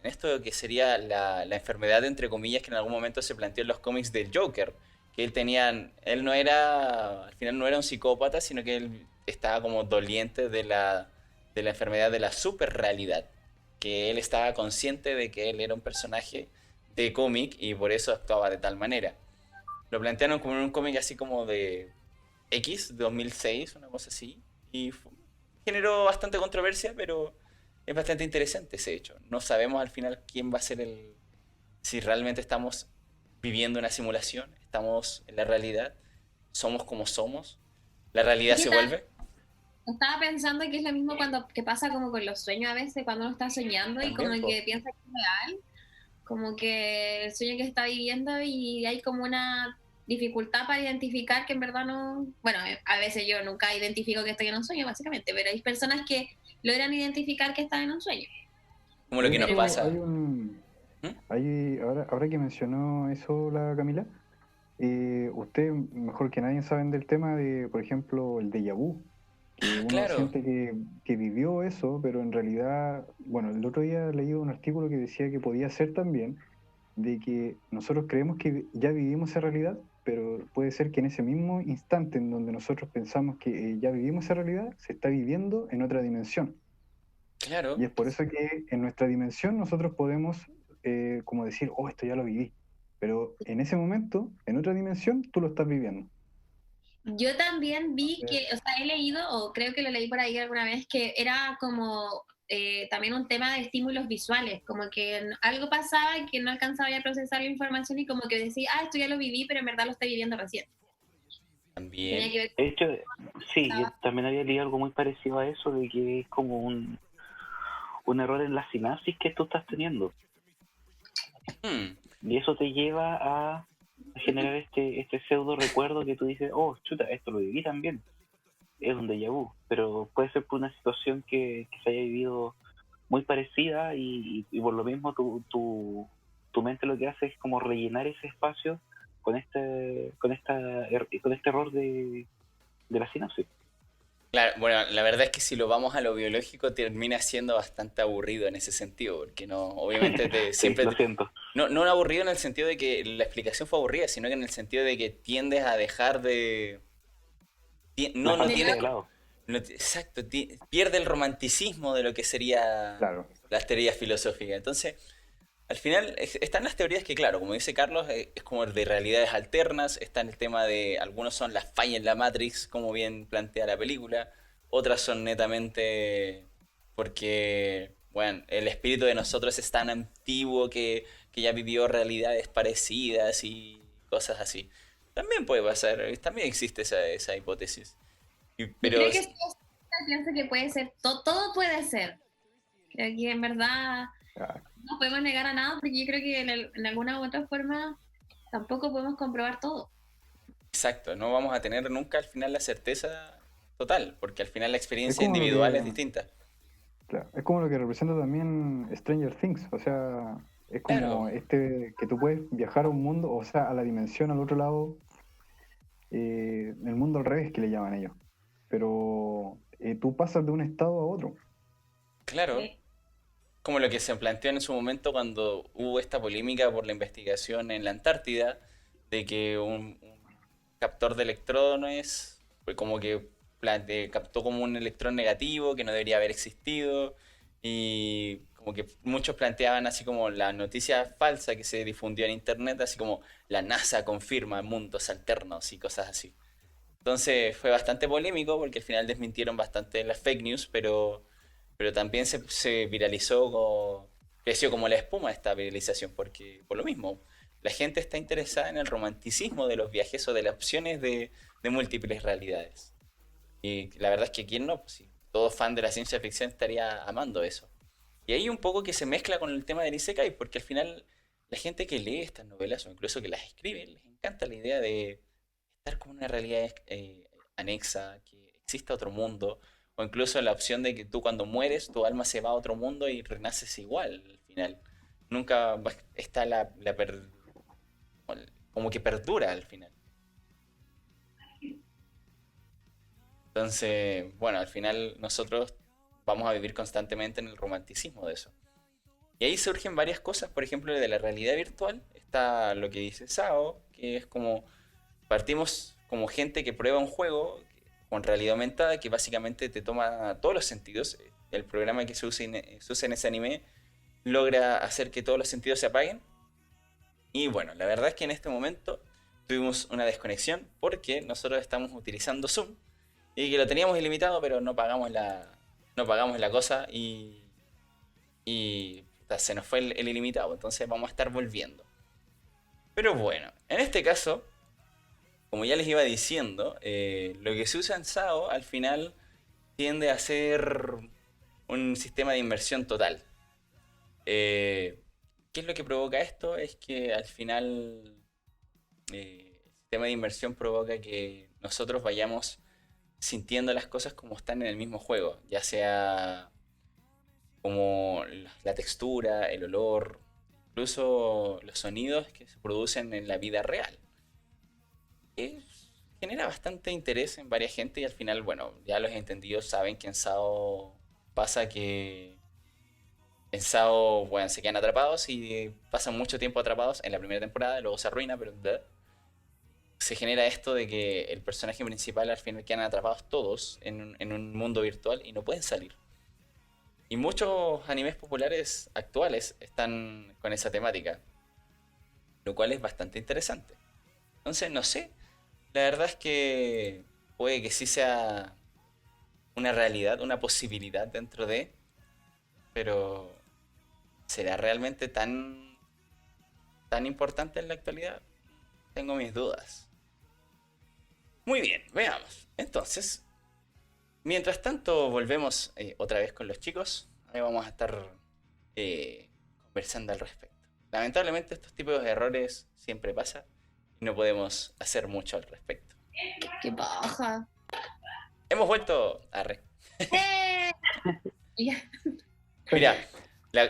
esto que sería la enfermedad, entre comillas, que en algún momento se planteó en los cómics del Joker. Que él no era, al final no era un psicópata, sino que él estaba como doliente de la enfermedad de la superrealidad. Que él estaba consciente de que él era un personaje de cómic y por eso actuaba de tal manera. Lo plantearon como en un cómic así como de X, 2006, una cosa así. Y generó bastante controversia, pero es bastante interesante ese hecho. No sabemos al final quién va a ser el... Si realmente estamos viviendo una simulación, estamos en la realidad, somos como somos, la realidad Yo se vuelve. estaba pensando que es lo mismo cuando que pasa como con los sueños a veces, cuando uno está soñando y como También, pues. que piensa que es real, como que el sueño que está viviendo y hay como una dificultad para identificar que en verdad no, bueno, a veces yo nunca identifico que estoy en un sueño básicamente, pero hay personas que logran identificar que están en un sueño. Como lo De que nos hecho, pasa. ¿Mm? ahora que mencionó eso la Camila, usted mejor que nadie saben del tema de, por ejemplo, el déjà vu, que Ah, uno claro. siente que vivió eso, pero en realidad, bueno, el otro día leí un artículo que decía que podía ser también de que nosotros creemos que ya vivimos esa realidad, pero puede ser que en ese mismo instante en donde nosotros pensamos que ya vivimos esa realidad, se está viviendo en otra dimensión. Y Claro. es por eso que en nuestra dimensión nosotros podemos como decir, oh, esto ya lo viví. Pero en ese momento, en otra dimensión, tú lo estás viviendo. Yo también vi que, Entonces, o sea, he leído, o creo que lo leí por ahí alguna vez, que era como también un tema de estímulos visuales, como que algo pasaba y que no alcanzaba ya a procesar la información y como que decía, ah, esto ya lo viví, pero en verdad lo estoy viviendo recién. Tenía También. que ver De hecho, con sí, yo también había leído algo muy parecido a eso, de que es como un error en la sinapsis que tú estás teniendo. Hmm, Y eso te lleva a generar este pseudo recuerdo que tú dices, oh, chuta, esto lo viví también. Es un déjà vu, pero puede ser por una situación que se haya vivido muy parecida y por lo mismo tu mente lo que hace es como rellenar ese espacio con este error de la sinapsis. Claro, bueno, la verdad es que si lo vamos a lo biológico termina siendo bastante aburrido en ese sentido, porque no, obviamente Sí, lo siento. no, no aburrido en el sentido de que la explicación fue aburrida, sino que en el sentido de que tiendes a dejar de... La No, no de tiene... fantasía de lado. lado. Exacto, pierde el romanticismo de lo que sería claro, las teorías filosóficas. Entonces, al final están las teorías que, claro, como dice Carlos, es como de realidades alternas, está en el tema de, algunos son las fallas en la Matrix, como bien plantea la película, otras son netamente porque, bueno, el espíritu de nosotros es tan antiguo que ya vivió realidades parecidas y cosas así. También puede pasar, también existe esa hipótesis. Yo Pero creo que sí, pienso que puede ser, todo puede ser. Creo que en verdad ah, no podemos negar a nada porque yo creo que en alguna u otra forma tampoco podemos comprobar todo. exacto, no vamos a tener nunca al final la certeza total, porque al final la es experiencia como lo individual es que, distinta. claro, es como lo que representa también Stranger Things. O sea, es Claro, como este que tú puedes viajar a un mundo, o sea, a la dimensión al otro lado, el mundo al revés que le llaman ellos. Pero tú pasas de un estado a otro. claro. Sí. Como lo que se planteó en su momento cuando hubo esta polémica por la investigación en la Antártida, de que un captor de electrones fue como que captó como un electrón negativo que no debería haber existido y como que muchos planteaban así como la noticia falsa que se difundió en internet, así como la NASA confirma mundos alternos y cosas así. Entonces fue bastante polémico porque al final desmintieron bastante las fake news, pero también se viralizó, creció como la espuma esta viralización, porque por lo mismo, la gente está interesada en el romanticismo de los viajes o de las opciones de múltiples realidades. Y la verdad es que quién no, pues sí, todo fan de la ciencia ficción estaría amando eso. Y ahí un poco que se mezcla con el tema del Isekai, porque al final la gente que lee estas novelas o incluso que las escribe, les encanta la idea de estar como una realidad anexa, que exista otro mundo, o incluso la opción de que tú cuando mueres, tu alma se va a otro mundo y renaces igual al final. nunca está como que perdura al final. Entonces, bueno, al final nosotros vamos a vivir constantemente en el romanticismo de eso. Y ahí surgen varias cosas, por ejemplo, de la realidad virtual. Está lo que dice Sao, que es como partimos como gente que prueba un juego con realidad aumentada que básicamente te toma todos los sentidos. El programa que se usa en ese anime logra hacer que todos los sentidos se apaguen. Y bueno, la verdad es que en este momento tuvimos una desconexión porque nosotros estamos utilizando Zoom y que lo teníamos ilimitado, pero no pagamos la cosa y puta, se nos fue el ilimitado, entonces vamos a estar volviendo. Pero bueno, en este caso, como ya les iba diciendo, lo que se usa en SAO al final tiende a ser un sistema de inmersión total. Eh, ¿Qué es lo que provoca esto? Es que al final el sistema de inmersión provoca que nosotros vayamos sintiendo las cosas como están en el mismo juego, ya sea como la textura, el olor, incluso los sonidos que se producen en la vida real. Genera bastante interés en varias gente y al final, bueno, ya los entendidos saben que en SAO pasa que en SAO, bueno, se quedan atrapados y pasan mucho tiempo atrapados en la primera temporada, luego se arruina, pero se genera esto de que el personaje principal al final quedan atrapados todos en un mundo virtual y no pueden salir. Y muchos animes populares actuales están con esa temática, lo cual es bastante interesante. Entonces, no sé, la verdad es que puede que sí sea una realidad, una posibilidad dentro de, pero ¿será realmente tan importante en la actualidad? Tengo mis dudas. Muy bien, veamos. Entonces, mientras tanto, volvemos otra vez con los chicos. Ahí vamos a estar conversando al respecto. Lamentablemente estos tipos de errores siempre pasan y no podemos hacer mucho al respecto. Qué paja. Hemos vuelto a re. ¡Eh! Ya. Mira,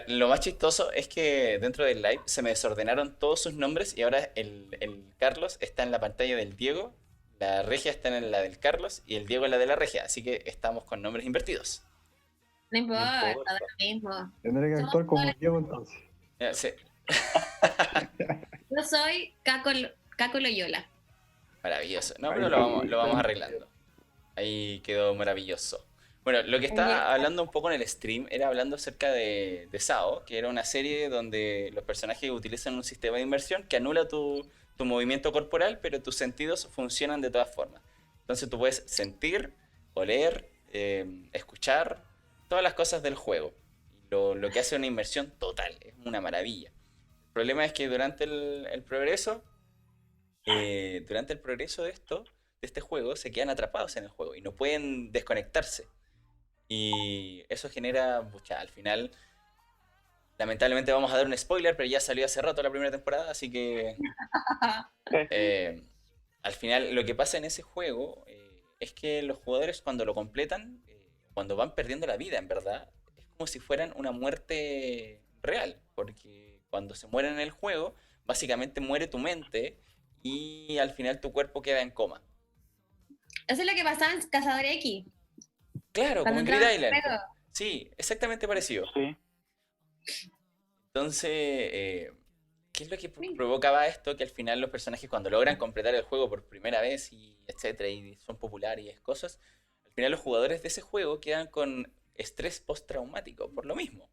lo más chistoso es que dentro del live se me desordenaron todos sus nombres y ahora el Carlos está en la pantalla del Diego, la Regia está en la del Carlos y el Diego en la de la Regia, así que estamos con nombres invertidos. No No importa, importa. da lo mismo. Tendré que Somos actuar como iguales. Diego entonces. Sí, Yo soy Caco Loyola. maravilloso. No, Ahí pero está. lo vamos arreglando. Ahí quedó maravilloso. Bueno, lo que estaba hablando un poco en el stream era hablando acerca de SAO, que era una serie donde los personajes utilizan un sistema de inmersión que anula tu movimiento corporal, pero tus sentidos funcionan de todas formas. Entonces tú puedes sentir, oler, escuchar, todas las cosas del juego. Lo que hace una inmersión total, es una maravilla. El problema es que durante el progreso de este juego, se quedan atrapados en el juego y no pueden desconectarse. Y eso genera, pucha, al final, lamentablemente vamos a dar un spoiler, pero ya salió hace rato la primera temporada, así que eh, al final lo que pasa en ese juego es que los jugadores cuando lo completan, cuando van perdiendo la vida, en verdad, es como si fueran una muerte real, porque cuando se mueren en el juego, básicamente muere tu mente y al final tu cuerpo queda en coma. Eso es lo que pasaba en Cazador X. Claro, como Cuando en entraba Grid al Island. juego. Sí, exactamente parecido. Sí. Entonces, ¿qué es lo que provocaba esto? Que al final los personajes cuando logran completar el juego por primera vez y etcétera, y son populares y es cosas, al final los jugadores de ese juego quedan con estrés postraumático por lo mismo.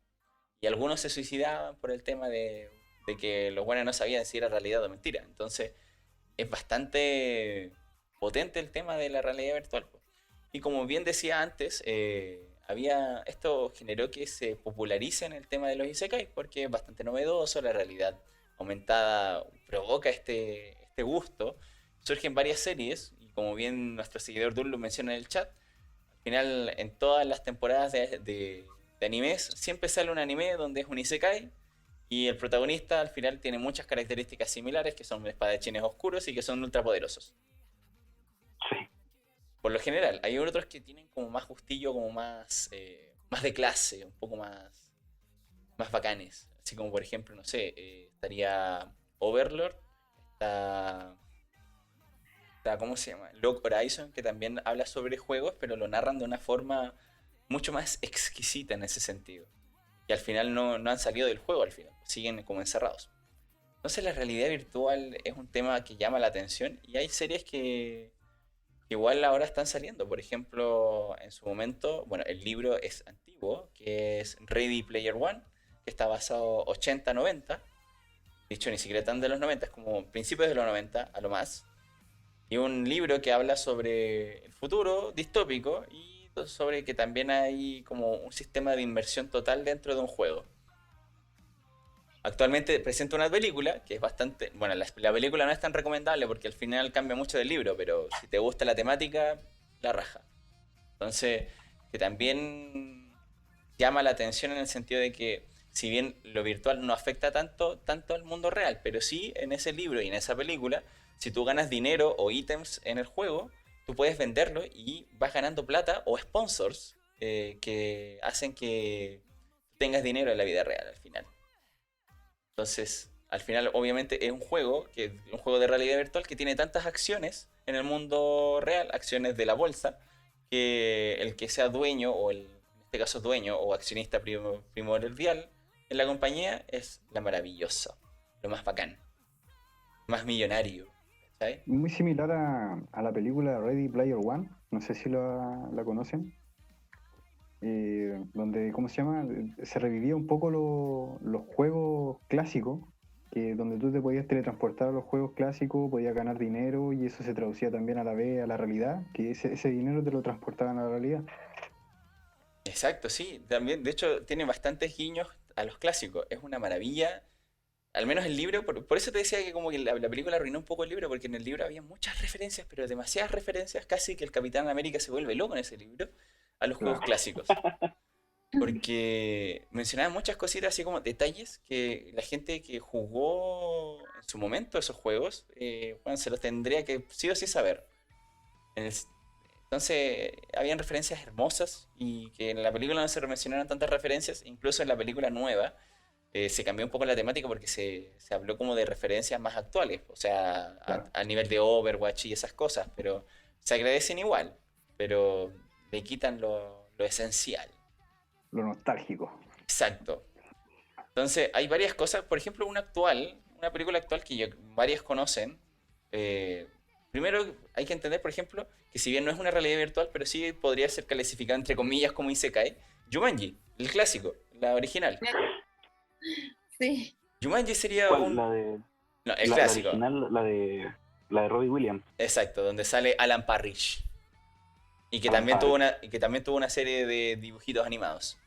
Y algunos se suicidaban por el tema de que los buenos no sabían si era realidad o mentira. Entonces, es bastante potente el tema de la realidad virtual, po. Y como bien decía antes, esto generó que se popularice en el tema de los isekais porque es bastante novedoso, la realidad aumentada provoca este gusto. Surgen varias series y como bien nuestro seguidor Dul lo menciona en el chat, al final en todas las temporadas de animes siempre sale un anime donde es un isekai y el protagonista al final tiene muchas características similares que son espadachines oscuros y que son ultrapoderosos. Sí. Por lo general, hay otros que tienen como más justillo, como más de clase, un poco más más bacanes. Así como por ejemplo, no sé, estaría Overlord, está, ¿cómo se llama? Log Horizon, que también habla sobre juegos, pero lo narran de una forma mucho más exquisita en ese sentido. Y al final no han salido del juego, al final, siguen como encerrados. Entonces la realidad virtual es un tema que llama la atención y hay series que igual ahora están saliendo. Por ejemplo, en su momento, bueno, el libro es antiguo, que es Ready Player One, que está basado 80-90. Dicho, ni siquiera tan de los 90, es como principios de los 90 a lo más. Y un libro que habla sobre el futuro distópico y sobre que también hay como un sistema de inmersión total dentro de un juego. Actualmente presenta una película que es bastante... Bueno, la película no es tan recomendable porque al final cambia mucho del libro, pero si te gusta la temática, la raja. Entonces, que también llama la atención en el sentido de que si bien lo virtual no afecta tanto al mundo real, pero sí en ese libro y en esa película, si tú ganas dinero o ítems en el juego, tú puedes venderlo y vas ganando plata o sponsors que hacen que tengas dinero en la vida real al final. Entonces, al final, obviamente, es un juego de realidad virtual que tiene tantas acciones en el mundo real, acciones de la bolsa, que el que sea dueño, en este caso dueño o accionista primordial en la compañía es la maravillosa, lo más bacán, más millonario, ¿sabes? Muy similar a la película Ready Player One, no sé si la conocen, donde, ¿cómo se llama? Se revivía un poco los juegos clásicos, que donde tú te podías teletransportar a los juegos clásicos, podías ganar dinero y eso se traducía también a la vez a la realidad, que ese dinero te lo transportaban a la realidad. Exacto, sí, también, de hecho, tiene bastantes guiños a los clásicos, es una maravilla. Al menos el libro, por eso te decía que como que la película arruinó un poco el libro, porque en el libro había muchas referencias, pero demasiadas referencias, casi que el Capitán América se vuelve loco en ese libro, a los juegos Claro. clásicos. Porque mencionaba muchas cositas así como detalles que la gente que jugó en su momento esos juegos, bueno, se los tendría que sí o sí saber. En el- entonces, habían referencias hermosas y que en la película no se mencionaron tantas referencias, incluso en la película nueva se cambió un poco la temática porque se habló como de referencias más actuales, o sea, Claro, a nivel de Overwatch y esas cosas, pero se agradecen igual, pero le quitan lo esencial. lo nostálgico. Exacto. Entonces, hay varias cosas, por ejemplo, una película actual que varias conocen. eh, Primero, hay que entender, por ejemplo, que si bien no es una realidad virtual, pero sí podría ser calificada entre comillas como Isekai, Jumanji, el clásico, la original. Sí. Jumanji sería ¿Cuál? un... No, el La clásico, original, la de Robbie Williams. exacto, donde sale Alan Parrish. Alan Parrish. Y que también tuvo una serie de dibujitos animados.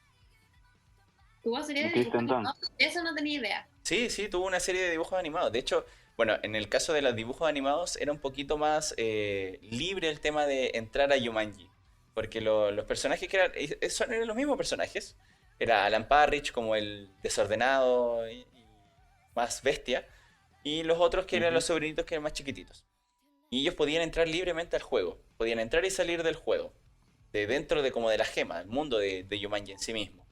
¿Tuvo serie Y de dibujos Kristen animados? Dunst. Eso no tenía idea. Sí, sí, tuvo una serie de dibujos animados. De hecho, bueno, en el caso de los dibujos animados era un poquito más libre el tema de entrar a Jumanji. Porque los personajes que eran los mismos personajes. Era Alan Parrish como el desordenado y más bestia. Y los otros que eran los Ujú. sobrinitos que eran más chiquititos. Y ellos podían entrar libremente al juego. Podían entrar y salir del juego. De dentro de como de la gema, el mundo de Jumanji en sí mismo.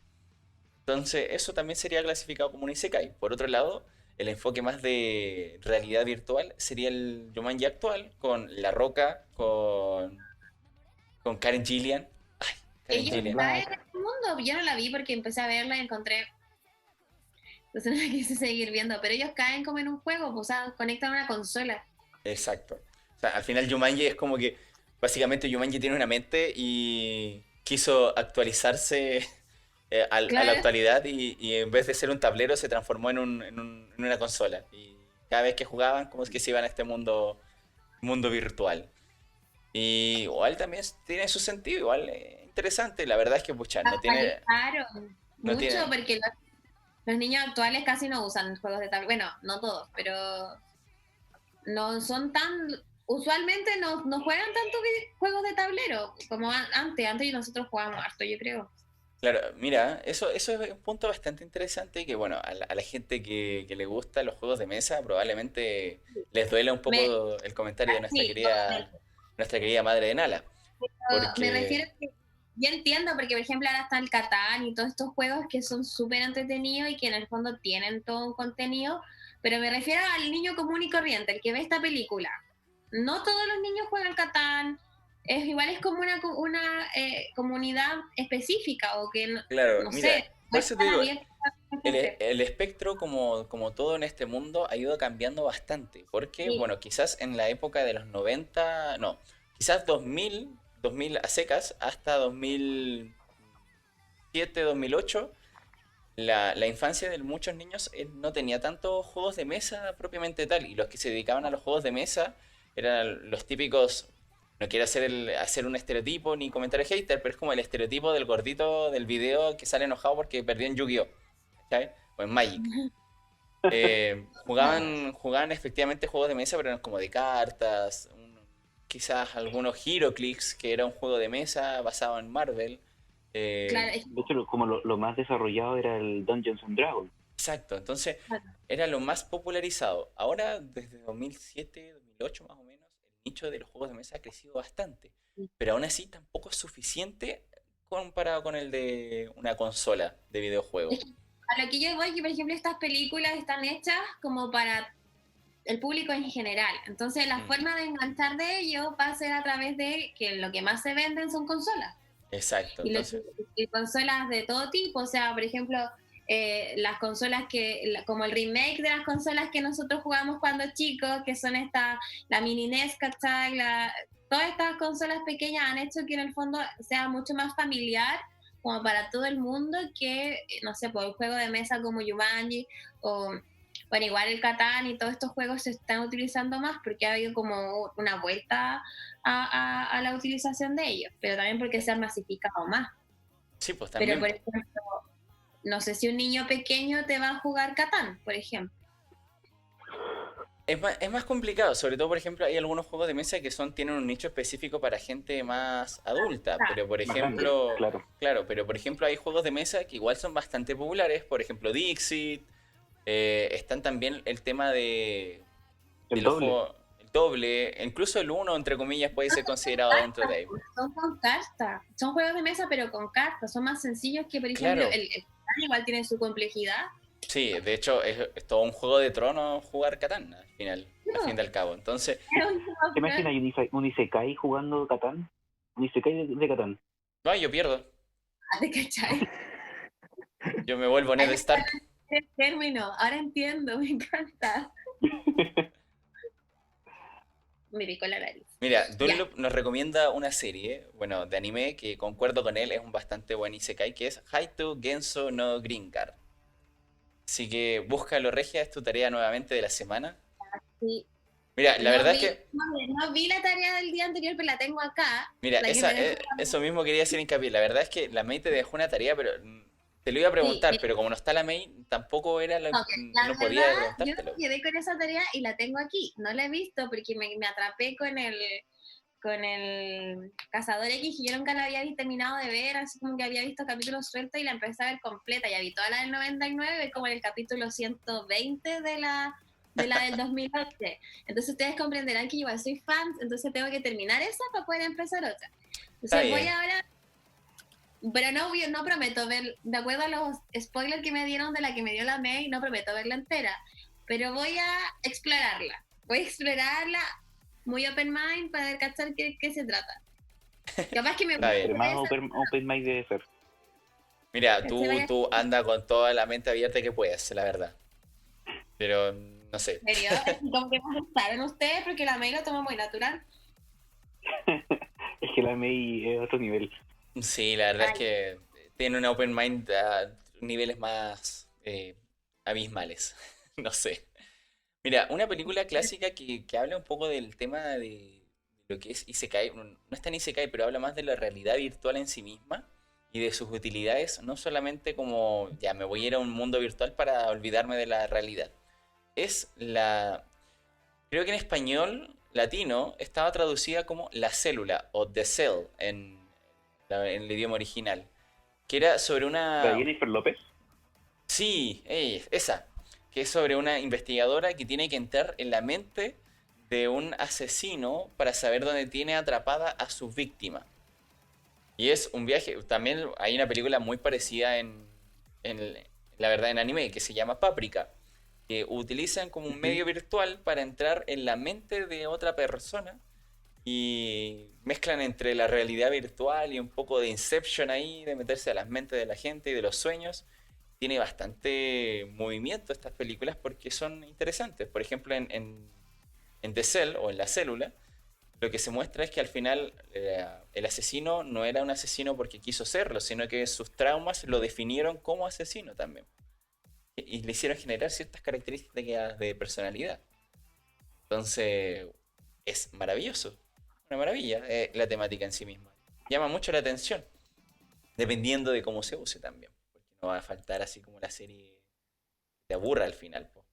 Entonces, eso también sería clasificado como un Isekai. Por otro lado, el enfoque más de realidad virtual sería el Jumanji actual, con La Roca, con Karen Gillian. Ay, Karen Ellos Gillian. caen Black. en el mundo. Yo no la vi porque empecé a verla y encontré. Entonces no la quise seguir viendo. Pero ellos caen como en un juego, pues, o sea, conectan una consola. Exacto. O sea, al final Jumanji es como que básicamente Jumanji tiene una mente y quiso actualizarse a la Claro. actualidad y en vez de ser un tablero se transformó en una consola. Y cada vez que jugaban, como es que se iban a este mundo virtual. Y igual también tiene su sentido, igual interesante. La verdad es que, pucha, Actualizaron no mucho tiene, porque los niños actuales casi no usan juegos de tablero. Bueno, no todos, pero no son tan. Usualmente no juegan tanto juegos de tablero como antes. Antes nosotros jugábamos harto, yo creo. claro, mira, eso es un punto bastante interesante que, bueno, a la gente que le gusta los juegos de mesa probablemente les duele un Me, poco el comentario de sí, nuestra querida madre de Nala. me refiero Porque, a que yo entiendo, porque por ejemplo ahora está el Catán y todos estos juegos que son súper entretenidos y que en el fondo tienen todo un contenido, pero me refiero al niño común y corriente, el que ve esta película. No todos los niños juegan Catán, igual es como una comunidad específica o que, Claro, no mira, sé, por puede eso te estar digo, abierta a la gente. el espectro como todo en este mundo ha ido cambiando bastante, porque Sí, bueno, quizás en la época de los 90 no, quizás 2000 a secas, hasta 2007, 2008, la infancia de muchos niños no tenía tantos juegos de mesa propiamente tal, y los que se dedicaban a los juegos de mesa eran los típicos, no quiero hacer un estereotipo ni comentario hater, pero es como el estereotipo del gordito del video que sale enojado porque perdió en Yu-Gi-Oh! ¿Cachai? O en Magic. Jugaban efectivamente juegos de mesa, pero eran como de cartas, quizás algunos HeroClix, que era un juego de mesa basado en Marvel. claro, Eh, De hecho, como lo más desarrollado era el Dungeons and Dragons. exacto, entonces era lo más popularizado. Ahora, desde 2007, 2008 más o menos, el nicho de los juegos de mesa ha crecido bastante, pero aún así tampoco es suficiente comparado con el de una consola de videojuego. es que a lo que yo voy, que por ejemplo estas películas están hechas como para el público en general. Entonces la Mm, forma de enganchar de ello va a ser a través de que lo que más se venden son consolas. exacto, Y, entonces, y consolas de todo tipo, o sea, por ejemplo, las consolas como el remake de las consolas que nosotros jugamos cuando chicos, que son la mini NES, ¿cachai? Todas estas consolas pequeñas han hecho que en el fondo sea mucho más familiar como para todo el mundo que, no sé, por un juego de mesa como Jumanji o, bueno, igual el Catán y todos estos juegos se están utilizando más porque ha habido como una vuelta a la utilización de ellos, pero también porque se han masificado más. sí, pues Pero, también, por pues. ejemplo, no sé si un niño pequeño te va a jugar Catán, por ejemplo. Es más complicado, sobre todo, por ejemplo, hay algunos juegos de mesa que tienen un nicho específico para gente más adulta, Ah, pero por Más grande, ejemplo, claro. claro, pero por ejemplo hay juegos de mesa que igual son bastante populares, por ejemplo Dixit, están también el tema de El los doble. juegos, el doble, incluso el uno, entre comillas, puede ser considerado dentro de ahí. son con cartas. Son juegos de mesa, pero con cartas. Son más sencillos que, por ejemplo, Claro, el Catán igual tiene su complejidad. sí, de hecho es todo un juego de tronos jugar Catán al final, al fin y No, al cabo. Entonces, ¿Te imaginas un Isekai jugando Catán? Un Isekai de Catán. no, yo pierdo, ¿te cachai? yo me vuelvo Hay Ned que Stark. saber el término. Ahora entiendo, me encanta. Me picó la nariz. Mira, Ya. Dunlop nos recomienda una serie, bueno, de anime que concuerdo con él, es un bastante buen isekai, que es Haitu Genso no Gringar. Así que búscalo, Regia, es tu tarea nuevamente de la semana. Sí. Mira, la No verdad es vi, que, no vi la tarea del día anterior, pero la tengo acá. mira, La que me dejó. eso mismo quería hacer hincapié. La verdad es que la May te dejó una tarea, pero te lo iba a Sí, preguntar, pero como no está la May, tampoco ok. La no podía verdad, yo preguntártelo. me quedé con esa tarea y la tengo aquí. No la he visto porque me atrapé con el Cazador X y yo nunca la había terminado de ver, así como que había visto capítulos sueltos y la empecé a ver completa. Ya vi toda la del 99, como en el capítulo 120 de la del 2011. Entonces ustedes comprenderán que igual soy fan, entonces tengo que terminar esa para poder empezar otra. Está Entonces voy bien. ahora, pero no prometo ver, de acuerdo a los spoilers que me dieron de la que me dio la May, no prometo verla entera, pero voy a explorarla. Voy a explorarla muy open mind para ver cachar qué se trata. Capaz que me Está guste bien. Entre más esa, open mind debe ser. Mira, ¿cachai? Vaya tú anda con toda la mente abierta que puedas, la verdad. Pero no sé. en serio, como que me asustaron ustedes porque la May lo tomó muy natural. Es que la Mei es otro nivel. Sí, la verdad es Ay, que tiene una open mind a niveles más abismales. No sé. Mira, una película clásica que habla un poco del tema de lo que es Isekai, no es tan Isekai, pero habla más de la realidad virtual en sí misma y de sus utilidades, no solamente como, ya me voy a ir a un mundo virtual para olvidarme de la realidad. Es creo que en español latino estaba traducida como La Célula o The Cell en el idioma original, que era sobre La de una... Jennifer López. Sí, esa, que es sobre una investigadora que tiene que entrar en la mente de un asesino para saber dónde tiene atrapada a su víctima. Y es un viaje, también hay una película muy parecida la verdad, en anime, que se llama Paprika, que utilizan como un Ujú. medio virtual para entrar en la mente de otra persona y mezclan entre la realidad virtual y un poco de Inception ahí, de meterse a las mentes de la gente y de los sueños. Tiene bastante movimiento estas películas porque son interesantes. Por ejemplo, en The Cell o en La Célula, lo que se muestra es que al final el asesino no era un asesino porque quiso serlo, sino que sus traumas lo definieron como asesino también. Y le hicieron generar ciertas características de personalidad. Entonces, es maravilloso. Una maravilla la temática en sí misma. Llama mucho la atención, dependiendo de cómo se use también. Porque no va a faltar así como la serie te aburra al final, po.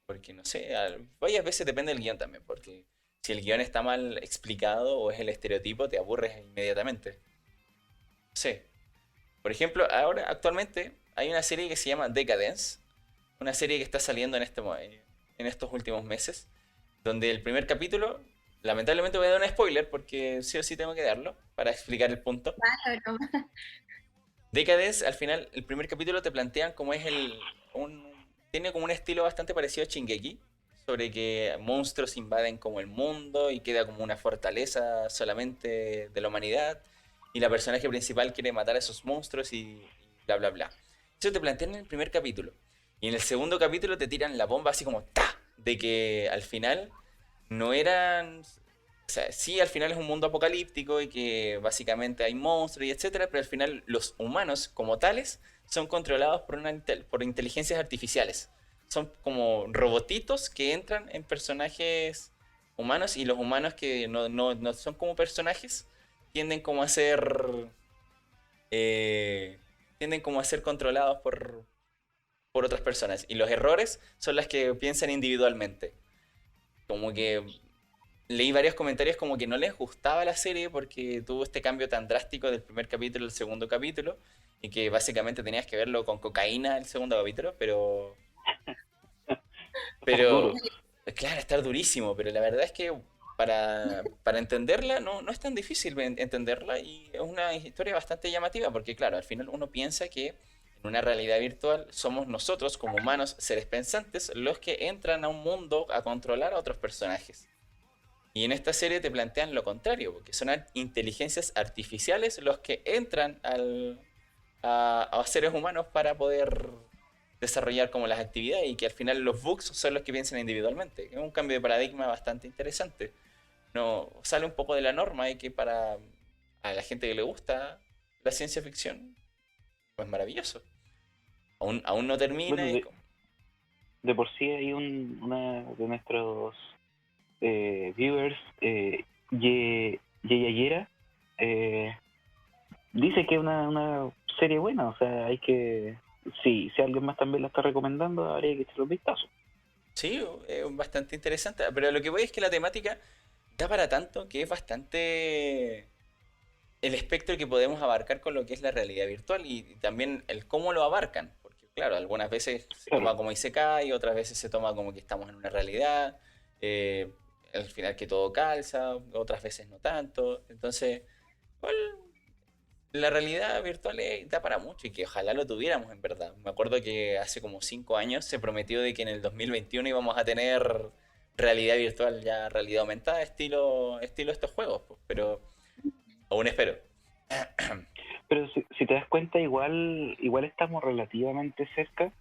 Porque no sé, varias veces depende del guión también. Porque si el guión está mal explicado o es el estereotipo, te aburres inmediatamente. Sí. Por ejemplo, ahora actualmente hay una serie que se llama Decadence. Una serie que está saliendo en estos últimos meses. Donde el primer capítulo, lamentablemente voy a dar un spoiler porque sí o sí tengo que darlo para explicar el punto. Claro, Decadence, al final, el primer capítulo te plantean cómo es tiene como un estilo bastante parecido a Shingeki, sobre que monstruos invaden como el mundo y queda como una fortaleza solamente de la humanidad, y la personaje principal quiere matar a esos monstruos y bla bla bla. Eso te plantean en el primer capítulo. Y en el segundo capítulo te tiran la bomba así como ¡ta! De que al final no eran. O sea, sí, al final es un mundo apocalíptico y que básicamente hay monstruos y etcétera, pero al final los humanos como tales son controlados por inteligencias artificiales. Son como robotitos que entran en personajes humanos y los humanos que no son como personajes tienden como a ser eh, tienden como a ser controlados por otras personas y los errores son las que piensan individualmente. Como que leí varios comentarios como que no les gustaba la serie porque tuvo este cambio tan drástico del primer capítulo al segundo capítulo y que básicamente tenías que verlo con cocaína el segundo capítulo, Estar duro. pero claro, estar durísimo, pero la verdad es que para entenderla no es tan difícil entenderla y es una historia bastante llamativa porque claro, al final uno piensa que en una realidad virtual somos nosotros como humanos, seres pensantes, los que entran a un mundo a controlar a otros personajes. Y en esta serie te plantean lo contrario, porque son inteligencias artificiales los que entran a seres humanos para poder desarrollar como las actividades y que al final los bugs son los que piensan individualmente. Es un cambio de paradigma bastante interesante. No sale un poco de la norma y que para a la gente que le gusta la ciencia ficción, pues maravilloso. Aún no termina Bueno, y de por sí hay una de nuestros viewers, Yeyayera, eh, dice que es una serie buena, o sea, hay que, si alguien más también la está recomendando, habría que echarle un vistazo. sí, es bastante interesante. Pero lo que voy es que la temática da para tanto que es bastante el espectro que podemos abarcar con lo que es la realidad virtual y también el cómo lo abarcan. Porque, claro, algunas veces se Claro, toma como Isekai, otras veces se toma como que estamos en una realidad. eh, al final que todo calza, otras veces no tanto. Entonces, igual, la realidad virtual da para mucho y que ojalá lo tuviéramos en verdad. Me acuerdo que hace como 5 años se prometió de que en el 2021 íbamos a tener realidad virtual, ya realidad aumentada, estilo estos juegos, pues, pero aún espero. pero si te das cuenta, igual estamos relativamente cerca.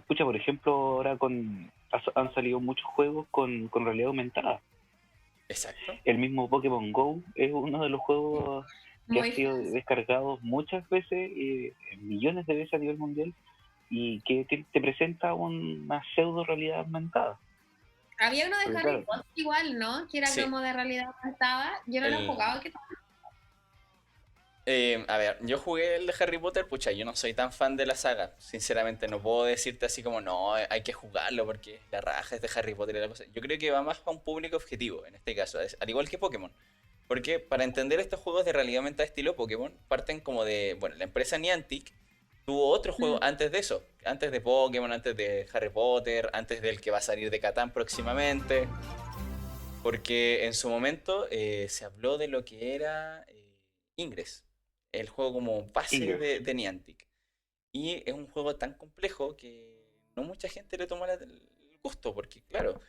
Pucha, por ejemplo, ahora han salido muchos juegos con realidad aumentada. Exacto. El mismo Pokémon Go es uno de los juegos que ha muy sido fácil. descargado muchas veces, millones de veces a nivel mundial, y que te presenta una pseudo realidad aumentada. Había uno de Porque Harry claro, Potter igual, ¿no? Que era Sí. como de realidad aumentada. Yo no lo he El, jugado, ¿qué tal? a ver, yo jugué el de Harry Potter, pucha, yo no soy tan fan de la saga. Sinceramente, no puedo decirte así como, no, hay que jugarlo porque la raja es de Harry Potter y la cosa. Yo creo que va más para un público objetivo, en este caso, al igual que Pokémon. Porque para entender estos juegos de realidad aumentada estilo Pokémon, parten como de, bueno, la empresa Niantic tuvo otro juego Mm. antes de eso, antes de Pokémon, antes de Harry Potter, antes del que va a salir de Catán próximamente. Porque en su momento se habló de lo que era Ingress, el juego como base Ingress. de Niantic. Y es un juego tan complejo que no mucha gente le toma el gusto, porque claro,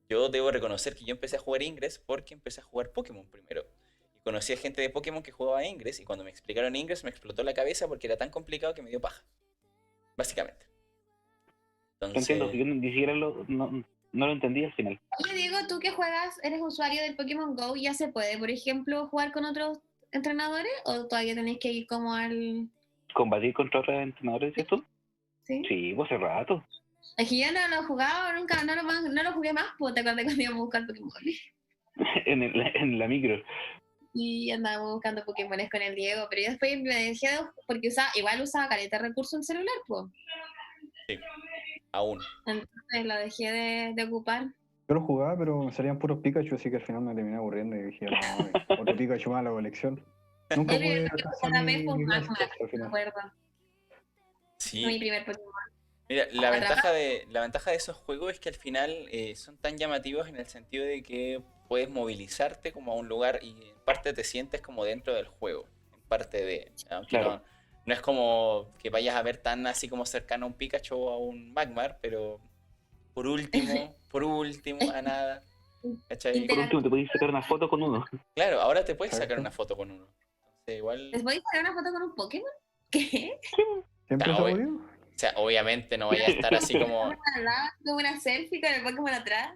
yo debo reconocer que yo empecé a jugar Ingress porque empecé a jugar Pokémon primero. Y conocí a gente de Pokémon que jugaba Ingress y cuando me explicaron Ingress me explotó la cabeza porque era tan complicado que me dio paja. Básicamente. Te entiendo, Entonces, yo ni siquiera no lo entendí al final. Oye, Diego, tú que juegas, eres usuario del Pokémon Go, ¿ya se puede, por ejemplo, jugar con otros entrenadores? ¿O todavía tenéis que ir como al...? ¿Combatir contra otros entrenadores, dices tú? ¿Sí? Sí, pues hace rato. Es que yo no lo he jugado, nunca, no lo jugué más, pues te acuerdas cuando íbamos a buscar Pokémon. en la micro. Y andábamos buscando Pokémones con el Diego, pero yo después me dejé de... Porque igual usaba caleta de recursos en celular, pues. sí, aún. Entonces lo dejé de ocupar. Yo lo jugaba, pero me salían puros Pikachu, así que al final me terminé aburriendo y dije, no, otro Pikachu más a la colección. Nunca El primer pude Pokémon alcanzar que atrapé mi fue un Magmar, Blastoise al me final. acuerdo. Fue mi Sí, primer Pokémon. mira, la Atrapa- ventaja de esos juegos es que al final son tan llamativos en el sentido de que puedes movilizarte como a un lugar y en parte te sientes como dentro del juego, en parte de, aunque Claro. no es como que vayas a ver tan así como cercano a un Pikachu o a un Magmar, pero por último, a nada, ¿cachai? Por último, te podéis sacar una foto con uno. Claro, ahora te puedes sacar Exacto. una foto con uno. Entonces, igual, ¿Les voy a sacar una foto con un Pokémon? ¿Qué? ¿Siempre se ha obvi- podido? o sea, obviamente no vaya a estar así como... Al lado, como una selfie con el Pokémon atrás.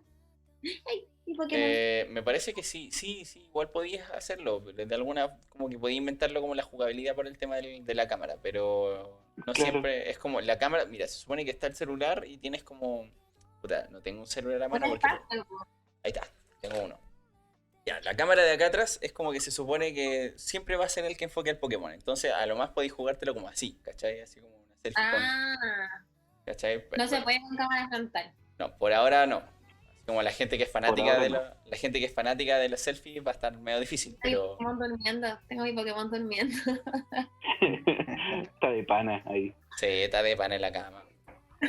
Ay, mi Pokémon. Me parece que sí, igual podías hacerlo. De alguna, como que podías inventarlo como la jugabilidad por el tema de la cámara, pero no Claro. siempre es como la cámara. Mira, se supone que está el celular y tienes como. Puta, no tengo un celular a mano Bueno, porque. espacio, po. Ahí está, tengo uno. Ya, la cámara de acá atrás es como que se supone que siempre va a ser el que enfoque al Pokémon. Entonces, a lo más podéis jugártelo como así, ¿cachai? Así como una selfie con. Ah, ¿Cachai? no se puede con cámara frontal. No, por ahora no. Así como la gente que es fanática ahora de no. la gente que es fanática de los selfies va a estar medio difícil, pero Tengo mi Pokémon durmiendo. Está de pana ahí. se está de pan en la cama.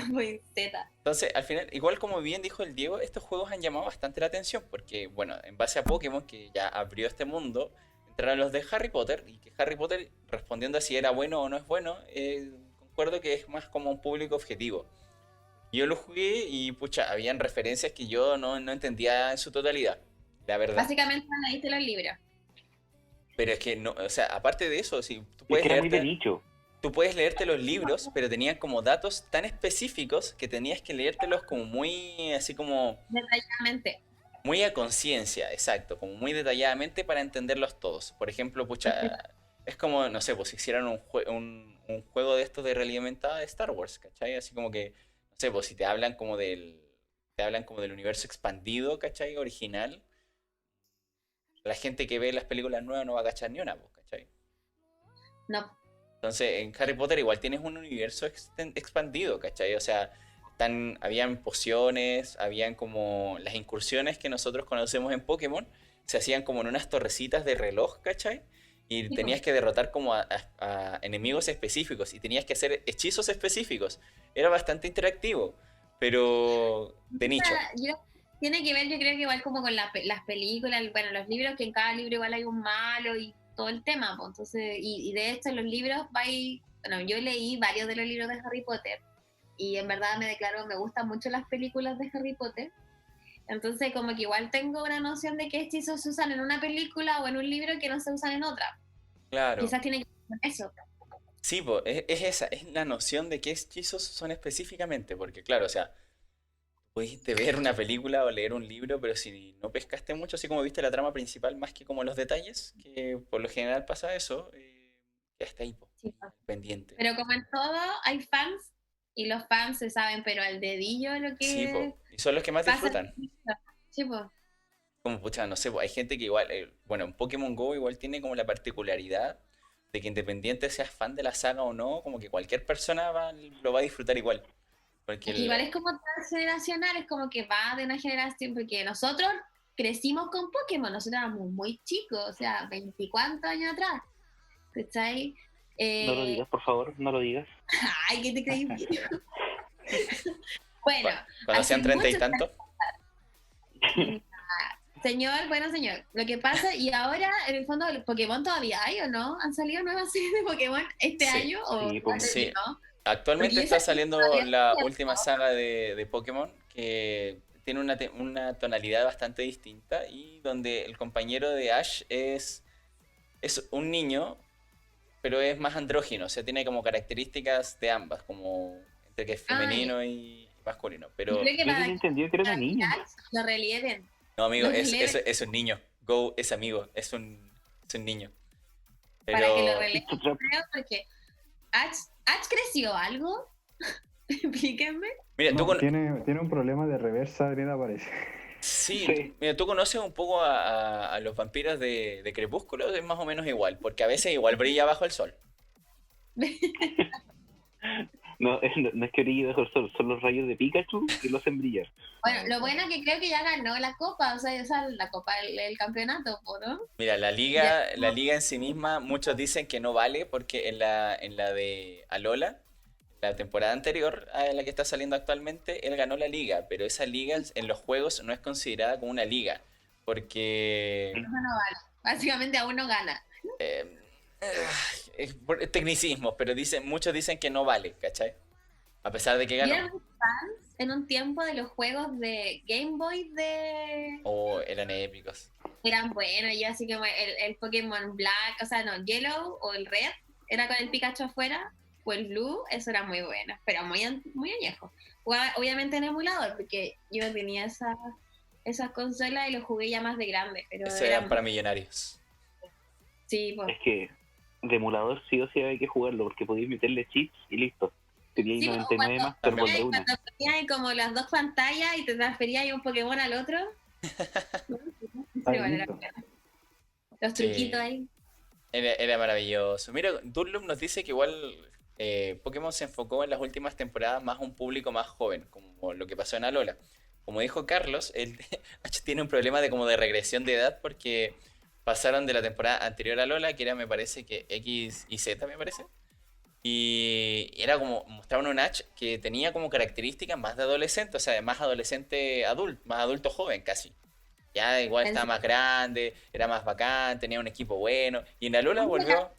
Muy zeta. Entonces, al final, igual como bien dijo el Diego, estos juegos han llamado bastante la atención porque, bueno, en base a Pokémon, que ya abrió este mundo, entraron los de Harry Potter y que Harry Potter, respondiendo a si era bueno o no es bueno, concuerdo que es más como un público objetivo. Yo lo jugué y, pucha, habían referencias que yo no entendía en su totalidad, la verdad. Básicamente no leíste los libros. Pero es que, no, o sea, aparte de eso, si tú Es puedes que era muy de leerte... nicho. Tú puedes leerte los libros, pero tenían como datos tan específicos que tenías que leértelos como muy, así como, Detalladamente. muy a conciencia, exacto, como muy detalladamente para entenderlos todos. Por ejemplo, pucha, es como, no sé, pues si hicieran un juego de estos de realidad aumentada de Star Wars, ¿cachai? Así como que, no sé, pues si te hablan como del universo expandido, ¿cachai? Original, la gente que ve las películas nuevas no va a cachar ni una, pues, ¿cachai? No. Entonces, en Harry Potter igual tienes un universo expandido, ¿cachai? O sea, habían pociones, habían como las incursiones que nosotros conocemos en Pokémon, se hacían como en unas torrecitas de reloj, ¿cachai? Y Sí, tenías que derrotar como a enemigos específicos y tenías que hacer hechizos específicos. Era bastante interactivo, pero de nicho. Tiene que ver, yo creo que igual como con las películas, bueno, los libros, que en cada libro igual hay un malo y todo el tema, pues. Entonces, y de hecho los libros, bueno, yo leí varios de los libros de Harry Potter y en verdad me gustan mucho las películas de Harry Potter. Entonces, como que igual tengo una noción de qué hechizos se usan en una película o en un libro que no se usan en otra. Claro. Quizás tiene que ver con eso. Sí, po, es la noción de qué hechizos son específicamente, porque claro, o sea, pudiste ver una película o leer un libro, pero si no pescaste mucho, así como viste la trama principal más que como los detalles, que por lo general pasa eso, ya está ahí, po, Sí. pendiente. Pero como en todo, hay fans y los fans se saben, pero al dedillo lo que Sí, po, y son los que más pasa. disfrutan. Sí, pues. Como, pucha, no sé, po, hay gente que igual, bueno, en Pokémon Go igual tiene como la particularidad de que independiente seas fan de la saga o no, como que cualquier persona lo va a disfrutar igual. Porque Igual es como transgeneracional, es como que va de una generación, porque nosotros crecimos con Pokémon, nosotros éramos muy chicos, o sea, 24 años atrás, ¿cachai? No lo digas, por favor, no lo digas. Ay, ¿qué te creí? Bueno, cuando hace sean 30 y mucho tanto. Señor, bueno señor, lo que pasa, y ahora en el fondo Pokémon todavía hay o no, ¿han salido nuevas series de Pokémon este Sí, año o Sí, ya pues, sí. terminó? Porque Actualmente yo está esa serie saliendo todavía la no última saga de Pokémon que tiene una tonalidad bastante distinta y donde el compañero de Ash es un niño, pero es más andrógino, o sea, tiene como características de ambas, como entre que es Ah, ya. femenino y masculino. Yo Pero creo que yo tenía entendido que era una para que niña. Ash lo releven, no, amigo, lo releven, es un niño. Go es amigo, es un niño. para que lo Pero, releven, creo, porque Ash creció algo, explíquenme. mira, No, tiene un problema de reversa, Brenda, parece. sí, Sí. mira, tú conoces un poco a los vampiros de Crepúsculo, es más o menos igual, porque a veces igual brilla bajo el sol. No, no es que brille bajo el sol, son los rayos de Pikachu que lo hacen brillar. Bueno, lo bueno es que creo que ya ganó la copa, o sea la copa, el campeonato, ¿no? Mira, Ya. la liga en sí misma, muchos dicen que no vale porque en la de Alola, la temporada anterior a la que está saliendo actualmente, él ganó la liga, pero esa liga en los juegos no es considerada como una liga, porque Eso no vale. Básicamente aún no gana. eh, es por tecnicismos, pero muchos dicen que no vale, ¿cachai? A pesar de que Yo ganó. era muy fans en un tiempo de los juegos de Game Boy de... O eran épicos. Eran buenos, yo así como el Pokémon Black, o sea, no, Yellow o el Red, era con el Pikachu afuera, o el Blue, eso era muy bueno, pero muy añejo. Obviamente en emulador, porque yo tenía esas consolas y los jugué ya más de grande, pero Eso eran para millonarios. sí, pues. Es que de emulador sí o sí hay que jugarlo porque podéis meterle chips y listo. Sería Sí, 99 más También. Turbo de una. cuando ponías ahí como las dos pantallas y te transferías ahí un Pokémon al otro. Ah, Igual era listo. bueno. Los Sí. truquitos ahí. Era maravilloso. Mira, Dunlop nos dice que igual Pokémon se enfocó en las últimas temporadas más a un público más joven, como lo que pasó en Alola. Como dijo Carlos, él tiene un problema de como de regresión de edad porque pasaron de la temporada anterior a Alola, que era me parece que X y Z me parece. Y era como, mostraban un Ash que tenía como características más de adolescente, o sea, más adolescente adulto, más adulto joven casi. Ya igual estaba más grande, era más bacán, tenía un equipo bueno. Y en Alola volvió,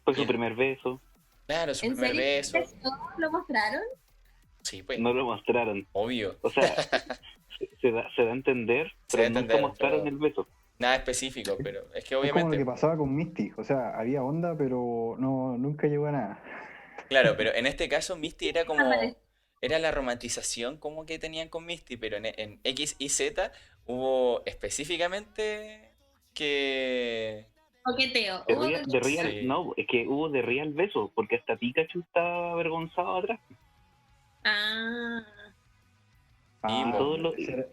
Fue su Bien. primer beso, claro, su ¿En primer serio? beso. ¿Eso lo mostraron? Sí, pues, no lo mostraron. obvio. O sea, se da a entender, Se pero da a nunca entender, mostraron pero el beso. nada específico, pero es que Es como lo que obviamente, pasaba con Misty, o sea, había onda, pero no, nunca llegó a nada. claro, pero en este caso Misty era como, Apareció. era la romantización como que tenían con Misty, pero en X y Z hubo específicamente que... Coqueteo. De Hubo real, de real, Sí. no, es que hubo de real beso, porque hasta Pikachu estaba avergonzado atrás. Ah. Y Y Ah, todos los, ese era-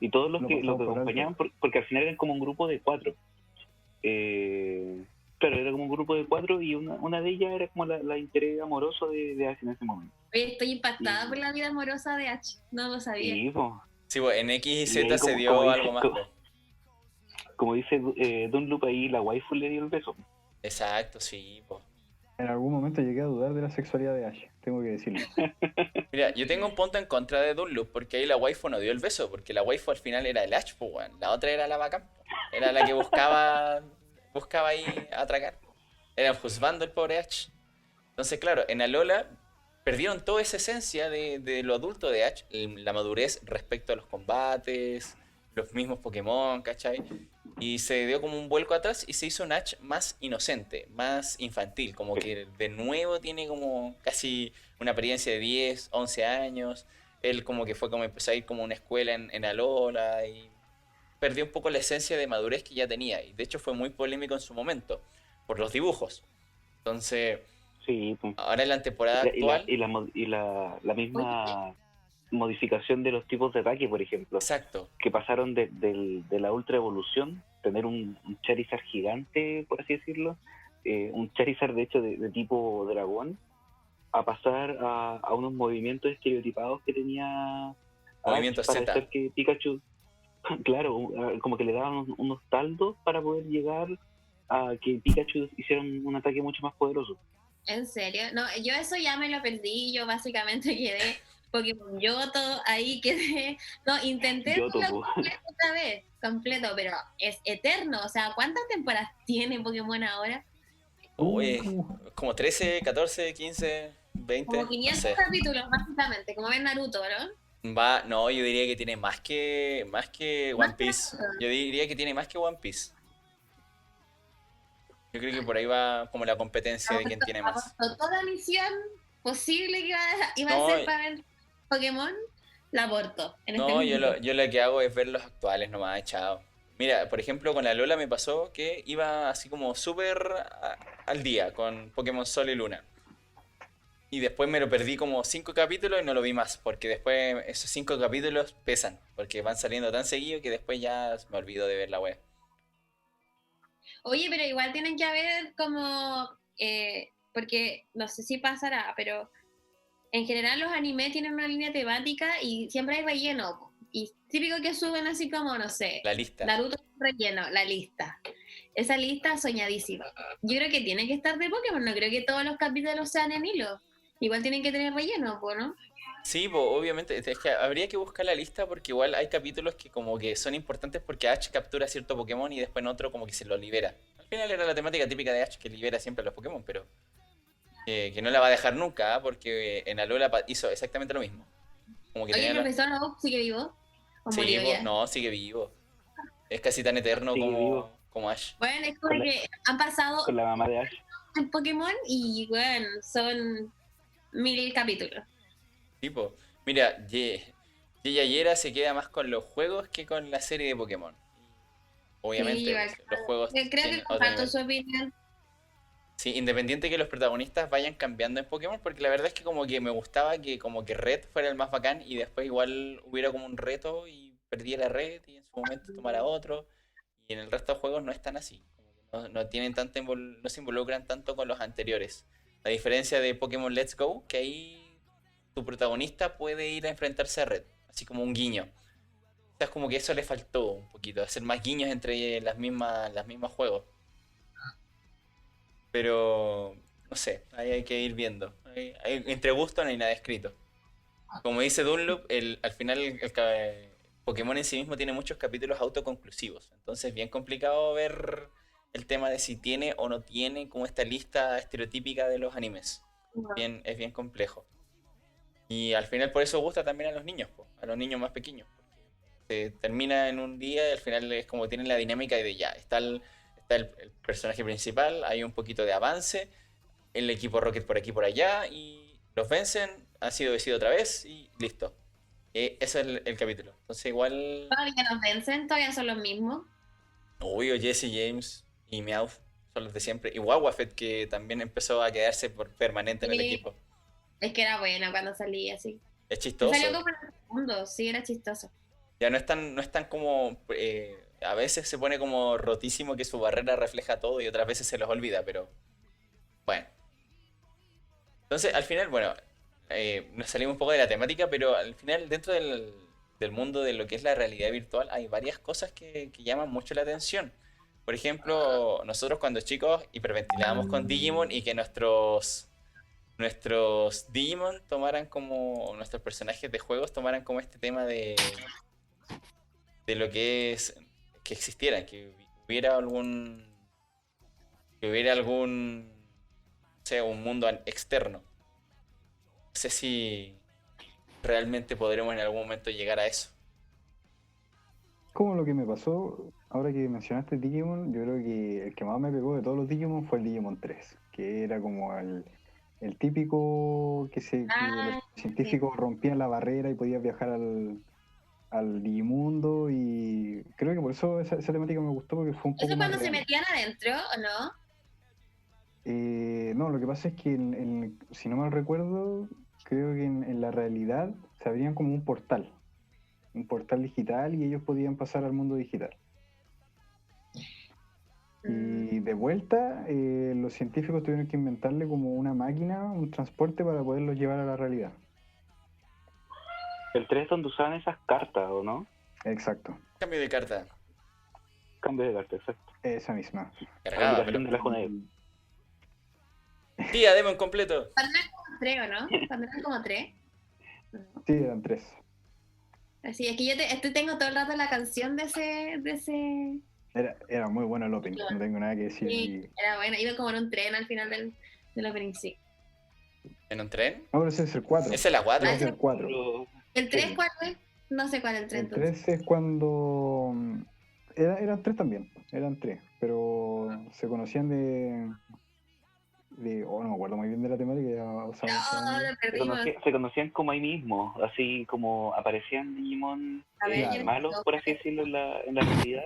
y todos los lo que pasamos por acompañaban, alto. porque al final eran como un grupo de 4. Claro, era como un grupo de 4 y una de ellas era como la interés amoroso de Ash en ese momento. Oye, estoy impactada Y- por la vida amorosa de H. No lo sabía. Y pues, Sí, pues, en X y y Z ahí se como dio dice, algo más, pues. como dice Dunloop ahí, la waifu le dio el beso. Exacto, sí, pues. En algún momento llegué a dudar de la sexualidad de Ash, tengo que decirlo. Mira, yo tengo un punto en contra de Dunloop porque ahí la waifu no dio el beso, porque la waifu al final era el Ash, pues, weón. La otra era la bacán, po. Era la que buscaba ahí atracar. Era juzgando el pobre Ash. Entonces, claro, en Alola perdieron toda esa esencia de lo adulto de Ash, la madurez respecto a los combates, los mismos Pokémon, ¿cachai? Y se dio como un vuelco atrás y se hizo un Ash más inocente, más infantil, como que de nuevo tiene como casi una apariencia de 10, 11 años. Él como que fue como empezó a ir como a una escuela en Alola y perdió un poco la esencia de madurez que ya tenía. Y de hecho fue muy polémico en su momento, por los dibujos. Entonces, Sí, pues. ahora en la temporada actual, La misma modificación de los tipos de ataque, por ejemplo, exacto, que pasaron de la ultra evolución, tener un Charizard gigante, por así decirlo, un Charizard de hecho de tipo dragón, a pasar a unos movimientos estereotipados que tenía movimiento Ash para Z. hacer que Pikachu, claro, como que le daban unos taldos para poder llegar a que Pikachu hiciera un ataque mucho más poderoso. ¿En serio? No, yo eso ya me lo perdí. Yo básicamente quedé Pokémon Yoto, ahí quedé. No, intenté Yoto, verlo po. otra vez, completo, pero es eterno. O sea, ¿cuántas temporadas tiene Pokémon ahora? Uy, Uh, como 13, 14, 15, 20, Como no 500 sé. capítulos, básicamente, como ven Naruto, ¿no? No, yo diría que tiene más que Más One que Piece. Naruto. Yo diría que tiene más que One Piece. Yo creo que por ahí va como la competencia de quién tiene más. Aportó toda misión posible que iba a No, hacer para ver Pokémon, la aportó en este no, minuto. yo lo que hago es ver los actuales nomás, chao. Mira, por ejemplo, con la Lola me pasó que iba así como súper al día con Pokémon Sol y Luna. Y después me lo perdí como 5 capítulos y no lo vi más, porque después esos 5 capítulos pesan, porque van saliendo tan seguido que después ya me olvido de ver la web. Oye, pero igual tienen que haber como, porque no sé si pasará, pero en general los animes tienen una línea temática y siempre hay relleno, po. Y típico que suben así como, no sé, La lista. Naruto relleno, la lista. Esa lista soñadísima. Yo creo que tiene que estar de Pokémon, no creo que todos los capítulos sean en hilo. Igual tienen que tener relleno, po, ¿no? Sí, pues obviamente, es que habría que buscar la lista porque igual hay capítulos que como que son importantes porque Ash captura cierto Pokémon y después en otro como que se lo libera. Al final era la temática típica de Ash que libera siempre a los Pokémon, pero que no la va a dejar nunca, ¿ah? Porque en Alola hizo exactamente lo mismo. Como que Oye, tenía el los... profesor Oak sigue vivo o Sí, murió po, ya. no, sigue vivo. Es casi tan eterno Sigue vivo como Ash. Bueno, es como con la, que han pasado con la mamá de Ash. en Pokémon y bueno, son 1000 capítulos. Tipo, mira, Yera se queda más con los juegos que con la serie de Pokémon. Sí, Obviamente, igual. pues, los juegos Creo que tienen otro comparto nivel. su opinión. Sí, independiente que los protagonistas vayan cambiando en Pokémon, porque la verdad es que como que me gustaba que como que Red fuera el más bacán y después igual hubiera como un reto y perdiera Red y en su momento tomara otro. Y en el resto de juegos no es tan así. Como que no tienen tanta no se involucran tanto con los anteriores. A diferencia de Pokémon Let's Go, que ahí tu protagonista puede ir a enfrentarse a Red, así como un guiño. O sea, es como que eso le faltó un poquito, hacer más guiños entre las mismas juegos. Pero no sé, ahí hay que ir viendo. Entre gusto no hay nada escrito. Como dice Dunlop, al final Pokémon en sí mismo tiene muchos capítulos autoconclusivos. Entonces es bien complicado ver el tema de si tiene o no tiene como esta lista estereotípica de los animes. Es bien complejo. Y al final por eso gusta también a los niños, po, a los niños más pequeños. Porque se termina en un día y al final es como tienen la dinámica de ya, está el personaje principal, hay un poquito de avance, el equipo Rocket por aquí por allá y los vencen, han sido vencidos otra vez y listo. Ese es el capítulo. Entonces igual, Todavía nos vencen, todavía son los mismos. obvio, Jesse James y Meowth son los de siempre. Y Wawafet que también empezó a quedarse permanente en el Sí, equipo. es que era buena cuando salía así. Es Me salió chistoso. como en el segundo, sí, era chistoso. Ya no es tan como... a veces se pone como rotísimo que su barrera refleja todo y otras veces se los olvida, pero bueno. Entonces, al final, bueno, nos salimos un poco de la temática, pero al final, dentro del mundo de lo que es la realidad virtual, hay varias cosas que llaman mucho la atención. Por ejemplo, nosotros cuando chicos hiperventilábamos con Digimon y que nuestros Digimon tomaran como, nuestros personajes de juegos tomaran como este tema de lo que es, que existieran, que hubiera algún, no sé, un mundo externo. No sé si realmente podremos en algún momento llegar a eso. como lo que me pasó, ahora que mencionaste Digimon, yo creo que el que más me pegó de todos los Digimon fue el Digimon 3, que era como el típico que los Ah, sí. científicos rompían la barrera y podías viajar al Digimundo, y creo que por eso esa temática me gustó porque fue un ¿Eso poco más cuando se real. metían adentro o no? No, lo que pasa es que si no mal recuerdo, creo que en la realidad se abrían como un portal digital y ellos podían pasar al mundo digital. Mm. Y de vuelta, los científicos tuvieron que inventarle como una máquina, un transporte para poderlos llevar a la realidad. El 3 es donde usaban esas cartas, ¿o no? Exacto, Cambio de carta. Cambio de carta, exacto. esa misma. Cargada, pero. Aplicación de la Junaed. Tía, deme un completo. Cuando eran como tres, ¿o no? Cuando eran como tres. Sí, eran 3. Así es que yo tengo todo el rato la canción de ese. Era muy bueno el opening, no tengo nada que decir. Sí, era bueno. Iba como en un tren al final del opening, sí. ¿En un tren? No, pero ese es el 4. ¿Esa es la 4? Ese es el 4. ¿El 3 Sí. cuál es? No sé cuál es el 3 El entonces. 3 es cuando... eran 3 también, eran 3, pero se conocían oh, no me acuerdo muy bien de la temática, ya pasamos muchos No, años. lo perdimos. Se conocían como ahí mismo, así como aparecían Digimon A ver, Claro. malos, por así decirlo, en la realidad,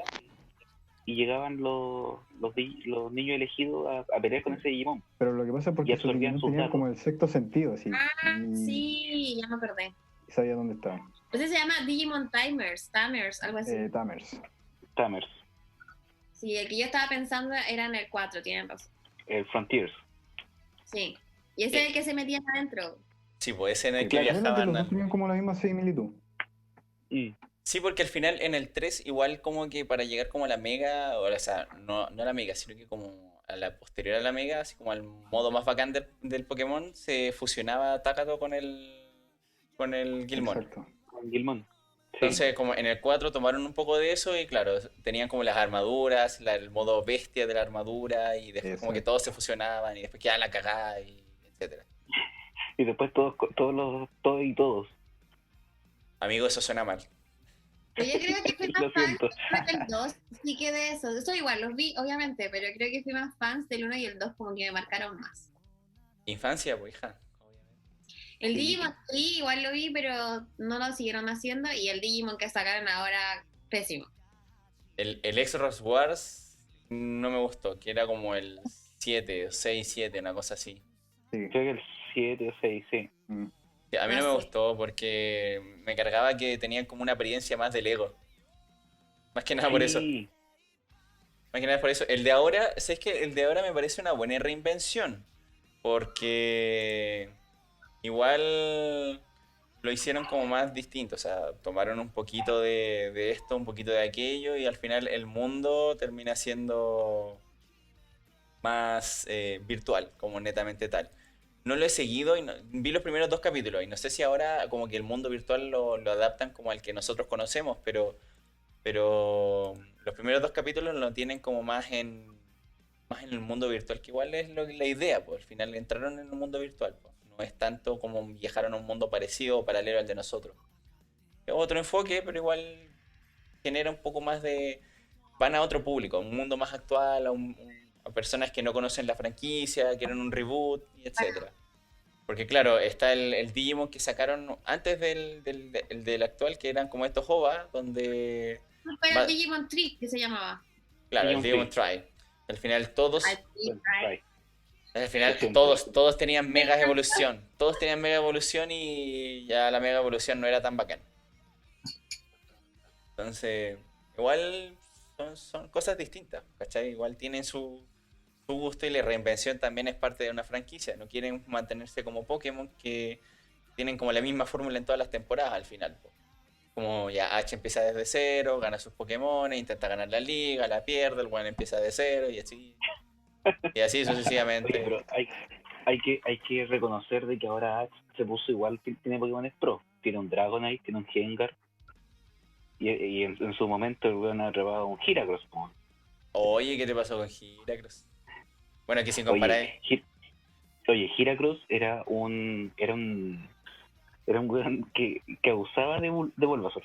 y llegaban los niños elegidos a pelear con ese Digimon. Pero lo que pasa es Y porque sus absorbían Digimon sus tenían datos. como el sexto sentido, así, Ah, y sí, ya me acordé. sabía dónde estaban. Ese se llama Digimon Tamers, algo así. Tamers. Tamers, Sí, el que yo estaba pensando era en el 4, tienen razón. Frontiers. Sí. Y ese es el que se metían adentro. Sí, pues ese en el Sí, que claro. realmente viajaban los dos al... tenían como la misma similitud. Mm. Sí, porque al final en el 3 igual como que para llegar como a la Mega, o sea, no a la Mega, sino que como a la posterior a la Mega, así como al modo más bacán del Pokémon, se fusionaba Takato con el Guilmon. Exacto. Con Gilmon. Sí. Entonces, como en el 4 tomaron un poco de eso y claro, tenían como las armaduras, el modo bestia de la armadura y después como que Exacto. todos se fusionaban y después quedaban la cagada y etcétera. Y después todos y todos. Amigo, eso suena mal. Pero yo creo que fui Lo más fan siento. del 2, sí que de eso. Eso igual, los vi, obviamente, pero creo que fui más fans del 1 y el 2 como que me marcaron más. Infancia, pues hija, obviamente. El Sí. Digimon sí, igual lo vi, pero no lo siguieron haciendo. Y el Digimon que sacaron ahora, pésimo. El X-Ross Wars no me gustó, que era como el 7, 6, 7, una cosa así. Sí. Creo que el 7 o 6, sí. Mm. Sí, a mí No no me sé. gustó porque me cargaba que tenían como una apariencia más de Lego. Más que nada por eso. Sí. Más que nada por eso. El de ahora, ¿sabes qué? El de ahora me parece una buena reinvención. Porque igual lo hicieron como más distinto. O sea, tomaron un poquito de esto, un poquito de aquello. Y al final el mundo termina siendo más virtual, como netamente tal. No lo he seguido y vi los primeros 2 capítulos. Y no sé si ahora como que el mundo virtual lo adaptan como al que nosotros conocemos. Pero los primeros 2 capítulos lo tienen como más en el mundo virtual, que igual es la idea, pues al final entraron en un mundo virtual, pues. No es tanto como viajaron a un mundo parecido o paralelo al de nosotros. Es otro enfoque, pero igual genera un poco más de... Van a otro público, a un mundo más actual, a personas que no conocen la franquicia, quieren un reboot, y etcétera. Porque claro, está el Digimon que sacaron antes del actual, que eran como estos OVA, donde... Fue el va- Digimon Trick que se llamaba. Claro, el Digimon Digimon Try. Al final todos, Al Trick, Right. al Lo final siento. todos tenían mega evolución. Todos tenían mega evolución y ya la mega evolución no era tan bacán. Entonces, igual son cosas distintas, ¿cachai? Igual tienen su gusto y la reinvención también es parte de una franquicia. No quieren mantenerse como Pokémon que tienen como la misma fórmula en todas las temporadas al final, po. Como ya H empieza desde cero, gana sus Pokémon, intenta ganar la liga, la pierde, el buen empieza de cero y así. Y así Oye, sucesivamente. pero hay que reconocer de que ahora Ash se puso igual, tiene Pokémon Pro. Tiene un Dragonite, tiene un Gengar. Y en su momento el weón ha atrapado un Heracross, po. Oye, ¿qué te pasó con Heracross? Bueno, aquí sin comparar. Oye, Heracross era un weón que abusaba de Bulbasaur.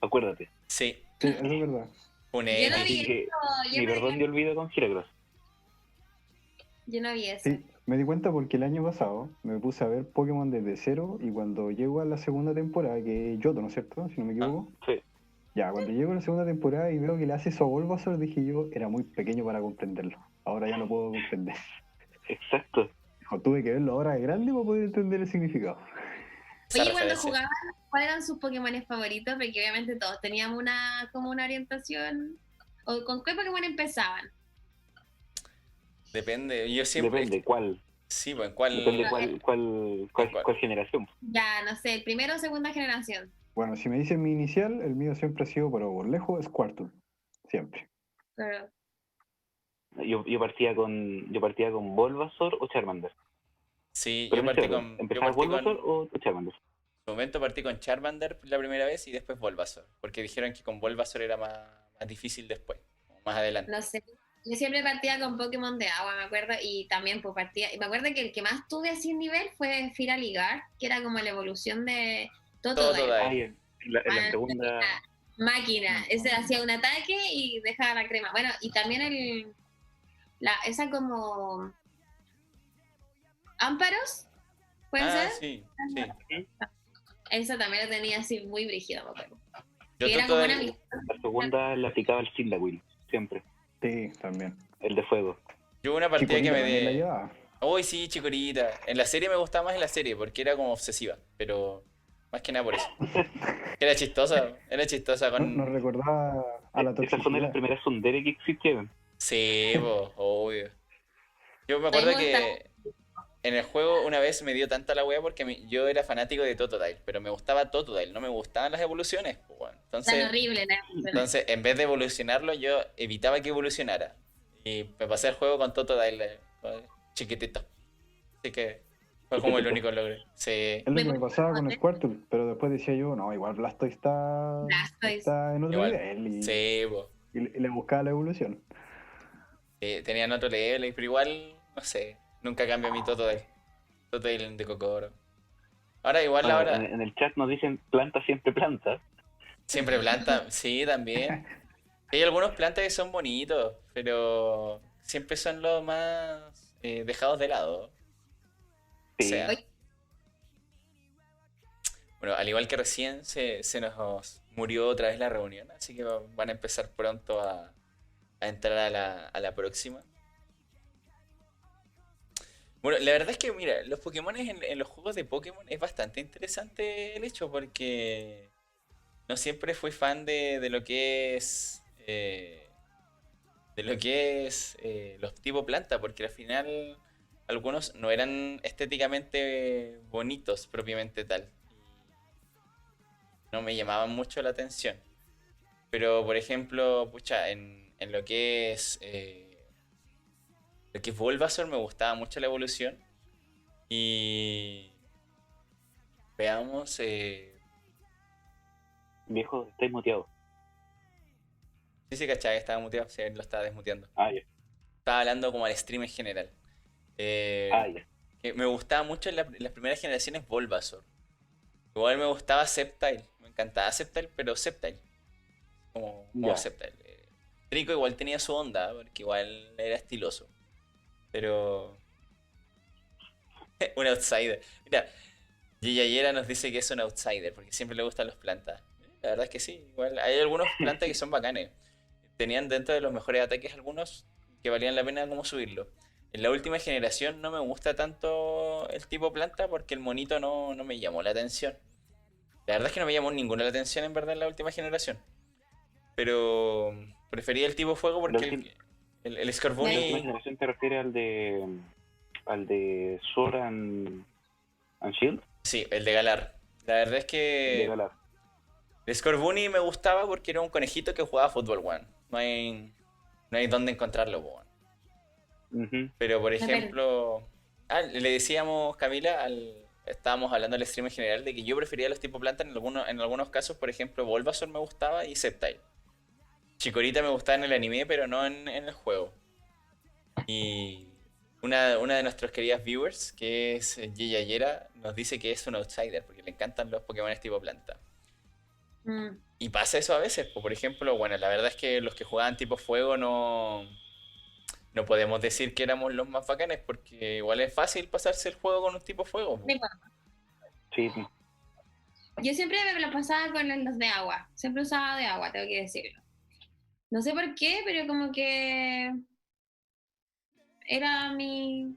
Acuérdate. Sí, Sí, eso es verdad. un Yo no Así vi que eso, ni perdón de olvido con Heracross. yo no vi eso. Sí, me di cuenta porque el año pasado me puse a ver Pokémon desde cero y cuando llego a la segunda temporada, que es Yoto, ¿no es cierto? Si no me equivoco. Sí. Ya, cuando llego a la segunda temporada y veo que le hace eso a Bulbasaur, dije yo, era muy pequeño para comprenderlo. Ahora ya lo puedo comprender. Exacto. O tuve que verlo ahora de grande para poder entender el significado. esa Oye, cuando referencia. jugaban, ¿cuáles eran sus Pokémon favoritos? Porque obviamente todos teníamos como una orientación. ¿O con qué Pokémon empezaban? Depende, yo siempre. Depende cuál. Sí, pues en cuál. Depende cuál generación. Ya, no sé, el primero o segunda generación. Bueno, si me dicen mi inicial, el mío siempre ha sido, pero por lejos, Squirtle. Siempre. Pero, Yo partía con Bulbasaur o Charmander. Sí, Pero yo en ese partí orden. con. Yo ¿Empezaba partí Bulbasaur con. o Charmander? su momento partí con Charmander la primera vez y después Bulbasaur. Porque dijeron que con Bulbasaur era más difícil después, como más adelante. No sé. Yo siempre partía con Pokémon de agua, me acuerdo, y también pues partía. Y me acuerdo que el que más tuve así en nivel fue Firaligar, que era como la evolución de Totodile. Ay, Totodile. en la segunda. Máquina. Ese hacía un ataque y dejaba la crema. Bueno, y también esa como Ámparos, ¿puede Ah, ser? sí, sí. Esa también la tenía así muy brígida, me acuerdo. Yo Que era como una Totodile, La segunda le aplicaba el Cyndaquil, siempre. Sí, también. El de fuego. yo hubo una partida que Chikorita me también la de... llevaba. Uy, sí, Chikorita. En la serie me gustaba más en la serie porque era como obsesiva, pero más que nada por eso. Era chistosa No, nos con... recordaba a la Esas son de las toxicidad. primeras Sundere que existieron. Sí, po, obvio. Yo me A mí acuerdo me gustaba. que en el juego una vez me dio tanta la wea porque yo era fanático de Totodile, pero me gustaba Totodile, no me gustaban las evoluciones, pues, bueno. Tan horrible, ¿no? Entonces, en vez de evolucionarlo, yo evitaba que evolucionara. Y me pasé el juego con Totodile chiquitito. Así que fue como el único logro. Sí. Es lo Me que me gustaba pasaba con Squirtle, pero después decía yo, no, igual Blastoise Blastoise. está en otro Igual. nivel Sí, po. y le buscaba la evolución. Tenían otro level, pero igual, no sé. Nunca cambia mi Totodile. Totodile de Kokoro. Ahora igual Bueno, ahora. en el chat nos dicen planta siempre planta. Siempre planta, sí, también. Hay algunos plantas que son bonitos, pero siempre son los más dejados de lado. O Sí. sea, bueno, al igual que recién se nos murió otra vez la reunión, así que van a empezar pronto a entrar a la próxima. Bueno, la verdad es que, mira, los Pokémon en los juegos de Pokémon es bastante interesante el hecho porque no siempre fui fan de lo que es los tipo planta, porque al final algunos no eran estéticamente bonitos propiamente tal. No me llamaban mucho la atención. Pero, por ejemplo, pucha, en lo que es Bulbasaur me gustaba mucho la evolución. Y veamos, Viejo, estáis muteado. sí, sí, cachai, estaba muteado, sí, lo estaba desmuteando. Ah, ya. Estaba hablando como al stream en general. Ah, ya. Que me gustaba mucho en las primeras generaciones Bulbasaur. Igual me gustaba Sceptile, me encantaba Sceptile, pero Sceptile, como Ya. Sceptile. Trico igual tenía su onda, porque igual era estiloso. Pero un outsider. Mira, Yayera nos dice que es un outsider, porque siempre le gustan los plantas. La verdad es que sí, igual hay algunos plantas que son bacanes. Tenían dentro de los mejores ataques algunos que valían la pena como subirlo. En la última generación no me gusta tanto el tipo planta porque el monito no me llamó la atención. La verdad es que no me llamó ninguna la atención en verdad en la última generación. Pero prefería el tipo fuego porque La última- el La última Scorbunny... generación te refiere al de Sword and Shield, Sí, el de Galar. La verdad es de que Galar. el Scorbunny me gustaba porque era un conejito que jugaba fútbol, weón. No hay dónde encontrarlo, weón. Ujú. Pero por Me perdí. ejemplo, le decíamos, Camila, estábamos hablando del stream en general, de que yo prefería los tipo planta en algunos casos, por ejemplo, Bulbasaur me gustaba y Sceptile. Chikorita me gustaba en el anime, pero no en el juego. Y una de nuestras queridas viewers, que es Yera, nos dice que es un outsider, porque le encantan los Pokémon tipo planta. Mm. Y pasa eso a veces, por ejemplo, bueno, la verdad es que los que jugaban tipo fuego no podemos decir que éramos los más bacanes, porque igual es fácil pasarse el juego con un tipo fuego, po. Sí, bueno, Sí, sí. yo siempre me lo pasaba con los de agua. Siempre usaba de agua, tengo que decirlo. No sé por qué, pero como que era mi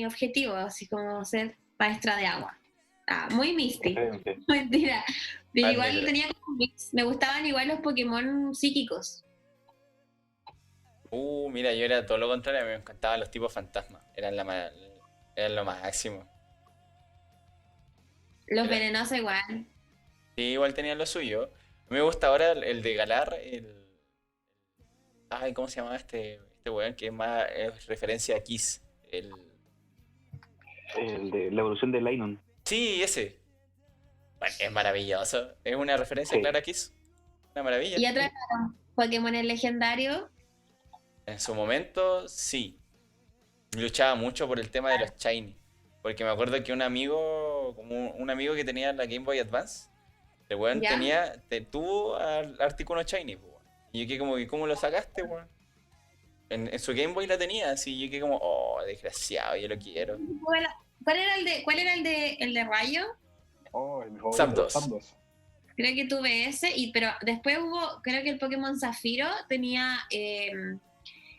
objetivo, así como ser maestra de agua. Muy Misty, Excelente. mentira. Pero Ah, igual negra. tenía como un mix. Me gustaban igual los Pokémon psíquicos. Mira, yo era todo lo contrario, a mí me encantaban los tipos fantasmas, eran lo máximo. Los Era- venenosos igual. Sí, igual tenían lo suyo. A mí me gusta ahora el de Galar, ay, ¿cómo se llamaba este weón? Que es más es referencia a Kiss. El de la evolución de Lainon. Sí, ese. Bueno, es maravilloso. Es una referencia Sí. clara a Kiss. Una maravilla. Y otra, Pokémon es legendario. En su momento, sí. Luchaba mucho por el tema de los Shiny. Porque me acuerdo que un amigo, como un amigo que tenía la Game Boy Advance, el weón ¿Ya? tuvo al Articuno Shiny, pues, weón. Y yo quedé como, ¿cómo lo sacaste, weón? En su Game Boy la tenía, así yo quedé como, oh, desgraciado, yo lo quiero. ¿Cuál era el de Rayo? Oh, el mi favorito, Zapdos. Zapdos. Creo que tuve ese, pero después creo que el Pokémon Zafiro tenía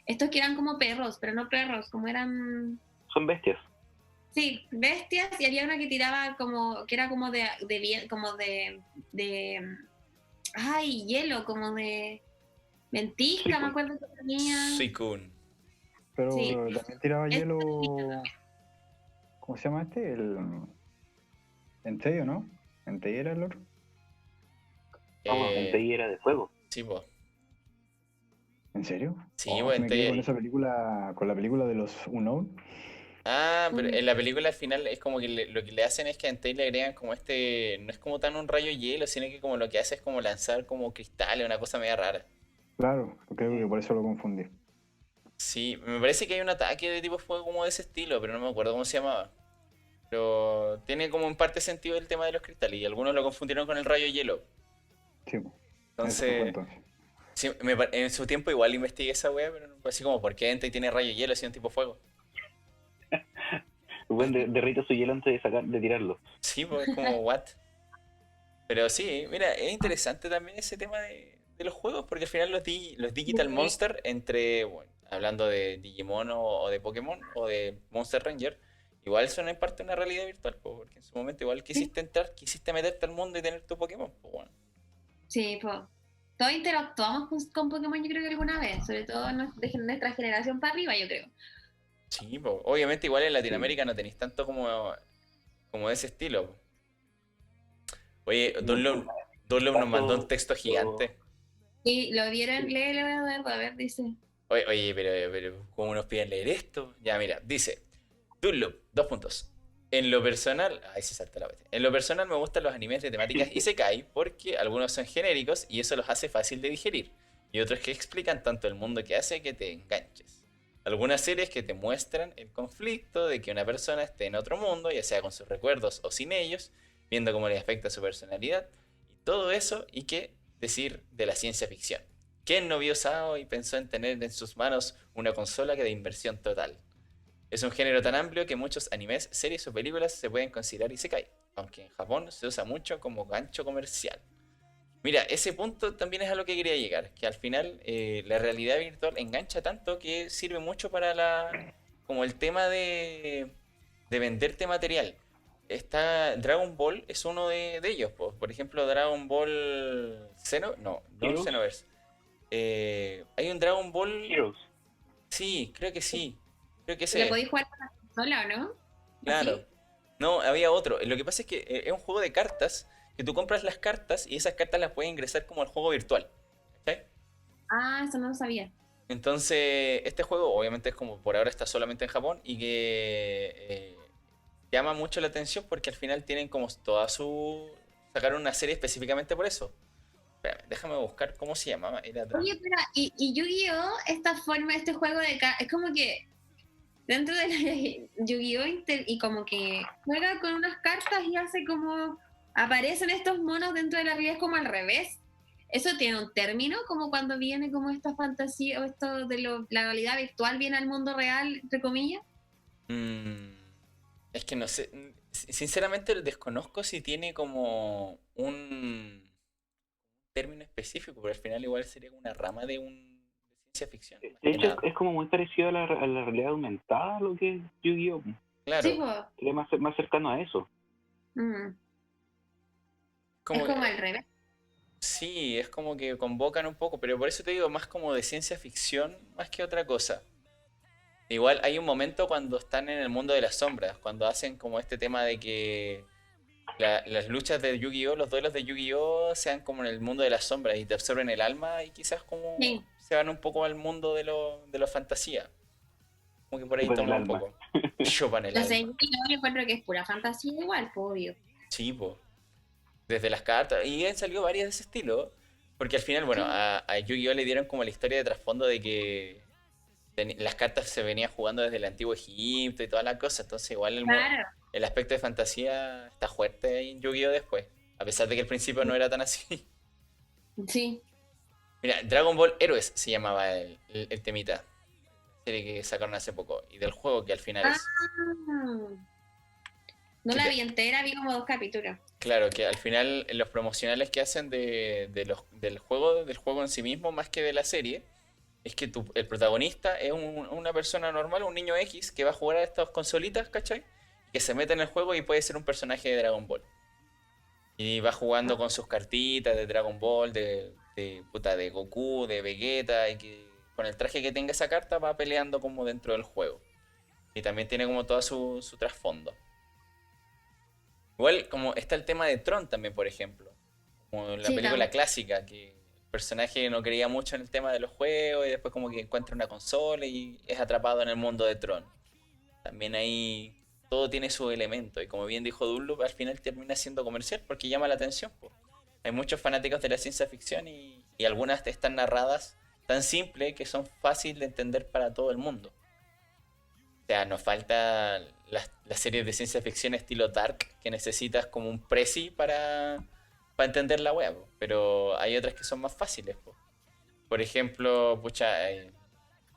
estos que eran como perros, pero no perros, como eran, Son bestias. sí, bestias, y había una que tiraba como, que era como ay, hielo, como de ventisca, Sí, me pues. acuerdo que tenía. Suicune. Pero Sí. también tiraba Ese hielo. también. ¿Cómo se llama este? El Entei, ¿o no? Entei era el otro. Vamos, en TI era de fuego. Sí, pues. ¿En serio? Sí, Oh, pues, me quedé con Entei. esa película, con la película de los Unknown. Ah, pero Mm. en la película al final es como que lo que le hacen es que a Entei le agregan como no es como tan un rayo hielo, sino que como lo que hace es como lanzar como cristales, una cosa media rara. Claro, creo que por eso lo confundí. Sí, me parece que hay un ataque de tipo fuego como de ese estilo, pero no me acuerdo cómo se llamaba. Pero tiene como en parte sentido el tema de los cristales y algunos lo confundieron con el rayo hielo. Sí, po. Eso fue Entonces, entonces. sí, en su tiempo igual investigué esa wea, pero así como, ¿por qué Entei tiene rayo hielo si es un tipo fuego? Buen derrita su hielo antes de tirarlo. Sí, pues es como, ¿what? Pero sí, mira, es interesante también ese tema de los juegos, porque al final los Digital Sí. Monster, bueno, hablando de Digimon o de Pokémon o de Monster Ranger, igual son en parte una realidad virtual, po, porque en su momento igual quisiste meterte al mundo y tener tu Pokémon, pues bueno. Sí, pues. Todos interactuamos con Pokémon, yo creo que alguna vez, sobre todo de nuestra generación para arriba, yo creo. Sí, po, obviamente igual en Sí. Latinoamérica no tenéis tanto como de ese estilo, po. Oye, No, Dunlop nos mandó un tanto, texto gigante. Y lo vieron, léelo, Eduardo, a ver, dice. Oye, pero ¿cómo nos piden leer esto? Ya, mira, dice, Dunlop, 2 puntos. En lo personal, ay, se salta la bestia. En lo personal me gustan los animes de temáticas Isekai porque algunos son genéricos y eso los hace fácil de digerir. Y otros que explican tanto el mundo que hace que te enganches. Algunas series que te muestran el conflicto de que una persona esté en otro mundo, ya sea con sus recuerdos o sin ellos, viendo cómo le afecta su personalidad. Y todo eso, y qué decir de la ciencia ficción. ¿Quién no vio Sao y pensó en tener en sus manos una consola que de inversión total? Es un género tan amplio que muchos animes, series o películas se pueden considerar isekai, aunque en Japón se usa mucho como gancho comercial. Mira, ese punto también es a lo que quería llegar, que al final la realidad virtual engancha tanto que sirve mucho para como el tema de venderte material. Está Dragon Ball es uno de ellos, po. Por ejemplo, Dragon Ball Xeno, no Heroes. Xenoverse. Hay un Dragon Ball, Heroes. sí, creo que sí, creo que ¿Lo ese es. podéis jugar con la consola o no? Claro. ¿Así? No, había otro. Lo que pasa es que es un juego de cartas que tú compras las cartas y esas cartas las puedes ingresar como al juego virtual. ¿Cachai? Ah, eso no lo sabía. Entonces, este juego obviamente es como por ahora está solamente en Japón y que llama mucho la atención porque al final tienen como toda su... Sacaron una serie específicamente por eso. Espérame, déjame buscar cómo se llamaba. Era Oye, pero, y Yu-Gi-Oh, esta forma, este juego de cartas, es como que dentro de la Yu-Gi-Oh! Y como que juega con unas cartas y hace como, aparecen estos monos dentro de la realidad, es como al revés. ¿Eso tiene un término? Como cuando viene como esta fantasía o esto de la realidad virtual viene al mundo real, entre comillas. Mm, es que no sé. Sinceramente desconozco si tiene como un término específico, pero al final igual sería una rama de ciencia ficción, más De que hecho, nada. es como muy parecido a la realidad aumentada, lo que es Yu-Gi-Oh! Sí, Claro, pues. Sería más cercano a eso. Es como como al revés. sí, es como que convocan un poco, pero por eso te digo más como de ciencia ficción más que otra cosa. Igual hay un momento cuando están en el mundo de las sombras, cuando hacen como este tema de que las luchas de Yu-Gi-Oh, los duelos de Yu-Gi-Oh sean como en el mundo de las sombras y te absorben el alma y quizás como Sí. se van un poco al mundo de lo fantasía. Como que por Y ahí con el toma un alma. poco. Chupan el Lo sé, alma. yo encuentro que es pura fantasía igual, pues, obvio. Sí, po. Desde las cartas. Y han salido varias de ese estilo. Porque al final, bueno, Sí, a Yu-Gi-Oh! Le dieron como la historia de trasfondo de que las cartas se venían jugando desde el antiguo Egipto y toda la cosa. Entonces, igual claro. el aspecto de fantasía está fuerte ahí en Yu-Gi-Oh! Después. A pesar de que al principio no era tan así. Sí. Mira, Dragon Ball Heroes se llamaba el temita. Serie que sacaron hace poco. Y del juego que al final Ah, es. no Que la vi entera, vi como 2 capítulos. claro, que al final en los promocionales que hacen del juego en sí mismo, más que de la serie, es que el protagonista es una persona normal, un niño X, que va a jugar a estas consolitas, ¿cachai? Que se mete en el juego y puede ser un personaje de Dragon Ball. Y va jugando con sus cartitas de Dragon Ball, de Goku, de Vegeta, y que con el traje que tenga esa carta va peleando como dentro del juego. Y también tiene como todo su trasfondo. Igual como está el tema de Tron también, por ejemplo. Como en la Sí, película también. clásica, que el personaje no creía mucho en el tema de los juegos y después como que encuentra una consola y es atrapado en el mundo de Tron. También ahí todo tiene su elemento y como bien dijo Dunlop, al final termina siendo comercial porque llama la atención, po. Hay muchos fanáticos de la ciencia ficción y algunas están narradas tan simple que son fáciles de entender para todo el mundo. O sea, nos falta las series de ciencia ficción estilo Dark que necesitas como un prezi para entender la web, pero hay otras que son más fáciles, po. Por ejemplo, pucha,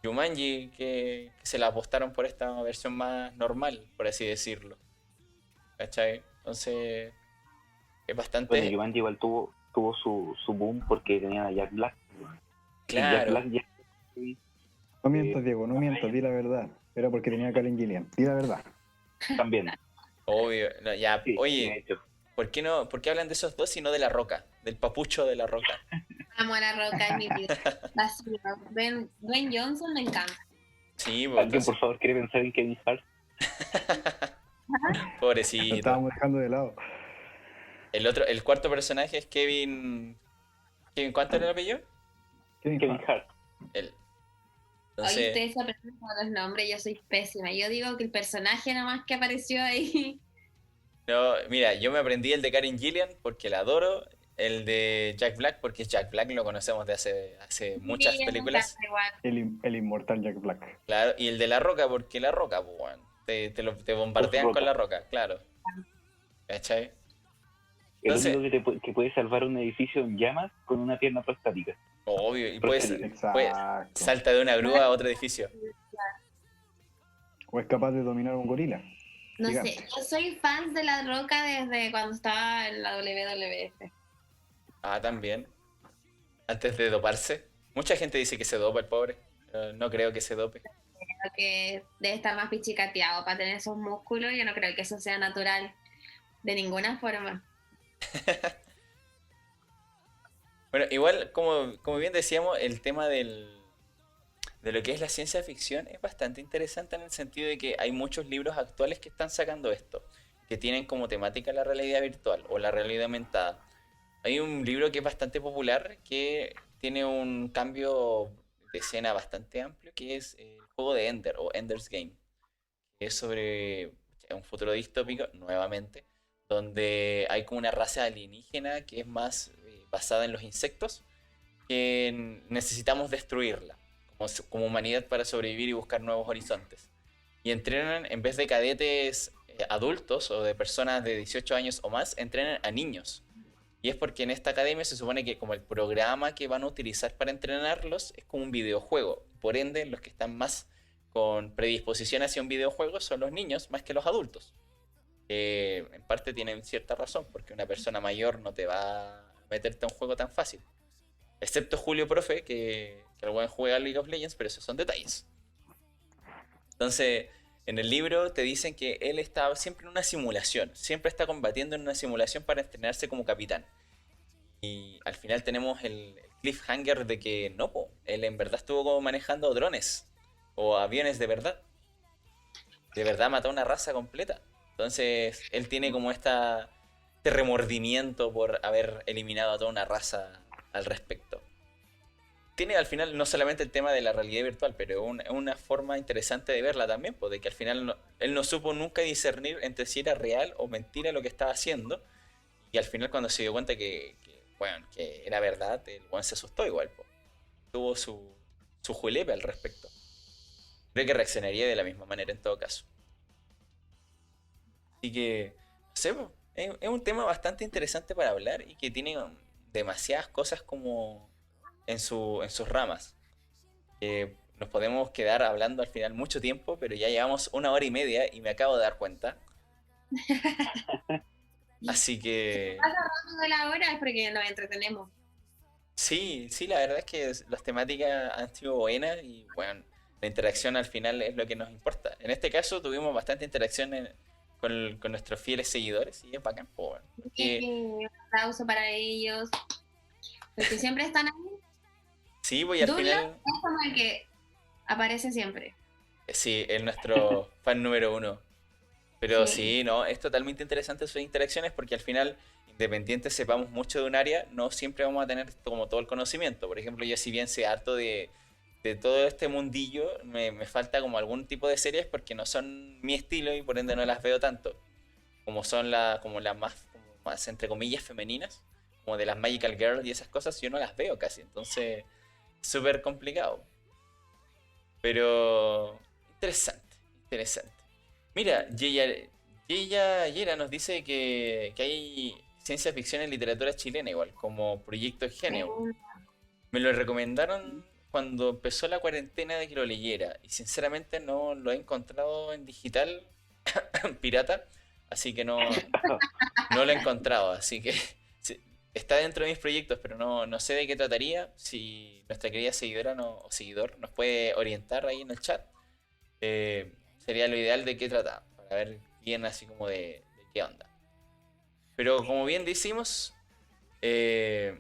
Jumanji, que se la apostaron por esta versión más normal, por así decirlo. ¿Cachai? Entonces, es Bueno, bastante. Jumanji igual tuvo su boom porque tenía a Jack Black. Y Jack Claro, Black ya No eh, mientas, Diego, no mientas, di la verdad. Era porque tenía a Karen Gillian. Di la verdad. también. obvio. No, ya, Sí, de oye, hecho. ¿por qué no? ¿Por qué hablan de esos dos y no de la Roca? Del papucho de la Roca. Amo a la Roca en mi vida. Vacío. Dwayne Johnson me encanta. Sí, pues ¿Alguien, entonces. por favor, quiere pensar en Kevin Hart? Lo Pobrecito. estábamos dejando de lado. El cuarto personaje es Kevin. ¿Cuánto era el apellido? Kevin Kevin Hart. Hart. Él. Hoy Entonces, ustedes aprenden todos los nombres, yo soy pésima. Yo digo que el personaje nomás que apareció ahí. no, mira, yo me aprendí el de Karen Gillian porque la adoro. El de Jack Black porque Jack Black lo conocemos de hace muchas Sí, me encanta películas. igual. El inmortal Jack Black. Claro, y el de La Roca porque La Roca, pues, weón. Te Por bombardean con Roca. La Roca, claro. ¿Cachai? El Entonces, único que puede salvar un edificio en llamas con una pierna prostática. obvio, y Prostética. pues Exacto. salta de una No, grúa a otro edificio. O es capaz de dominar un gorila. no sé, Gigante. yo soy fan de La Roca desde cuando estaba en la WWF. Ah, también. Antes de doparse. Mucha gente dice que se dopa el pobre. Pero no creo que se dope. Creo que debe estar más pichicateado para tener esos músculos. Yo no creo que eso sea natural de ninguna forma. Bueno, igual, como bien decíamos, el tema de lo que es la ciencia ficción es bastante interesante en el sentido de que hay muchos libros actuales que están sacando esto, que tienen como temática la realidad virtual o la realidad aumentada. Hay un libro que es bastante popular que tiene un cambio de escena bastante amplio, que es el juego de Ender o Ender's Game, que es sobre un futuro distópico, nuevamente, donde hay como una raza alienígena que es más basada en los insectos, que necesitamos destruirla como humanidad para sobrevivir y buscar nuevos horizontes. Y entrenan, en vez de cadetes adultos o de personas de 18 años o más, entrenan a niños. Y es porque en esta academia se supone que como el programa que van a utilizar para entrenarlos es como un videojuego. Por ende, los que están más con predisposición hacia un videojuego son los niños más que los adultos. En parte tienen cierta razón, porque una persona mayor no te va a meterte a un juego tan fácil. Excepto Julio Profe, que el buen juega League of Legends, pero esos son detalles. Entonces, en el libro te dicen que él está siempre en una simulación, siempre está combatiendo en una simulación para entrenarse como capitán. Y al final tenemos el cliffhanger de que no, po, él en verdad estuvo como manejando drones o aviones de verdad mató a una raza completa. Entonces, él tiene como este remordimiento por haber eliminado a toda una raza al respecto. tiene al final no solamente el tema de la realidad virtual, pero es una forma interesante de verla también, pues de que al final él no supo nunca discernir entre si era real o mentira lo que estaba haciendo. Y al final cuando se dio cuenta bueno, que era verdad, el weón se asustó igual, pues. Tuvo su julepe al respecto. Creo que reaccionaría de la misma manera en todo caso. Así que, no sé, po, es un tema bastante interesante para hablar y que tiene demasiadas cosas como en sus ramas. Nos podemos quedar hablando al final mucho tiempo, pero ya llevamos 1 hora y media y me acabo de dar cuenta. Así que Pasa rápido de la hora es porque nos entretenemos. sí, sí, la verdad es que las temáticas han sido buenas y bueno, la interacción al final es lo que nos importa. En este caso tuvimos bastante interacción con nuestros fieles seguidores y es bacán, po, weón. Porque Un aplauso para ellos, porque siempre están ahí. sí, voy al Douglas final, es como el que aparece siempre. sí, es nuestro fan número 1. Pero Sí. sí, no, es totalmente interesante sus interacciones porque al final, independiente sepamos mucho de un área, no siempre vamos a tener como todo el conocimiento. Por ejemplo, yo si bien sé harto de todo este mundillo, me falta como algún tipo de series porque no son mi estilo y por ende no las veo tanto. Como son como las como más, entre comillas, femeninas, como de las Magical Girls y esas cosas, yo no las veo casi. Entonces, súper complicado. Pero interesante, interesante. Mira, Yeya Yera nos dice que hay ciencia ficción en literatura chilena igual, como Proyecto Genio. Me lo recomendaron cuando empezó la cuarentena de que lo leyera y sinceramente no lo he encontrado en digital pirata, así que no lo he encontrado, así que sí, está dentro de mis proyectos, pero no sé de qué trataría. Si nuestra querida seguidora o seguidor nos puede orientar ahí en el chat, sería lo ideal de qué trata, para ver bien así como de qué onda. Pero como bien decimos, eh,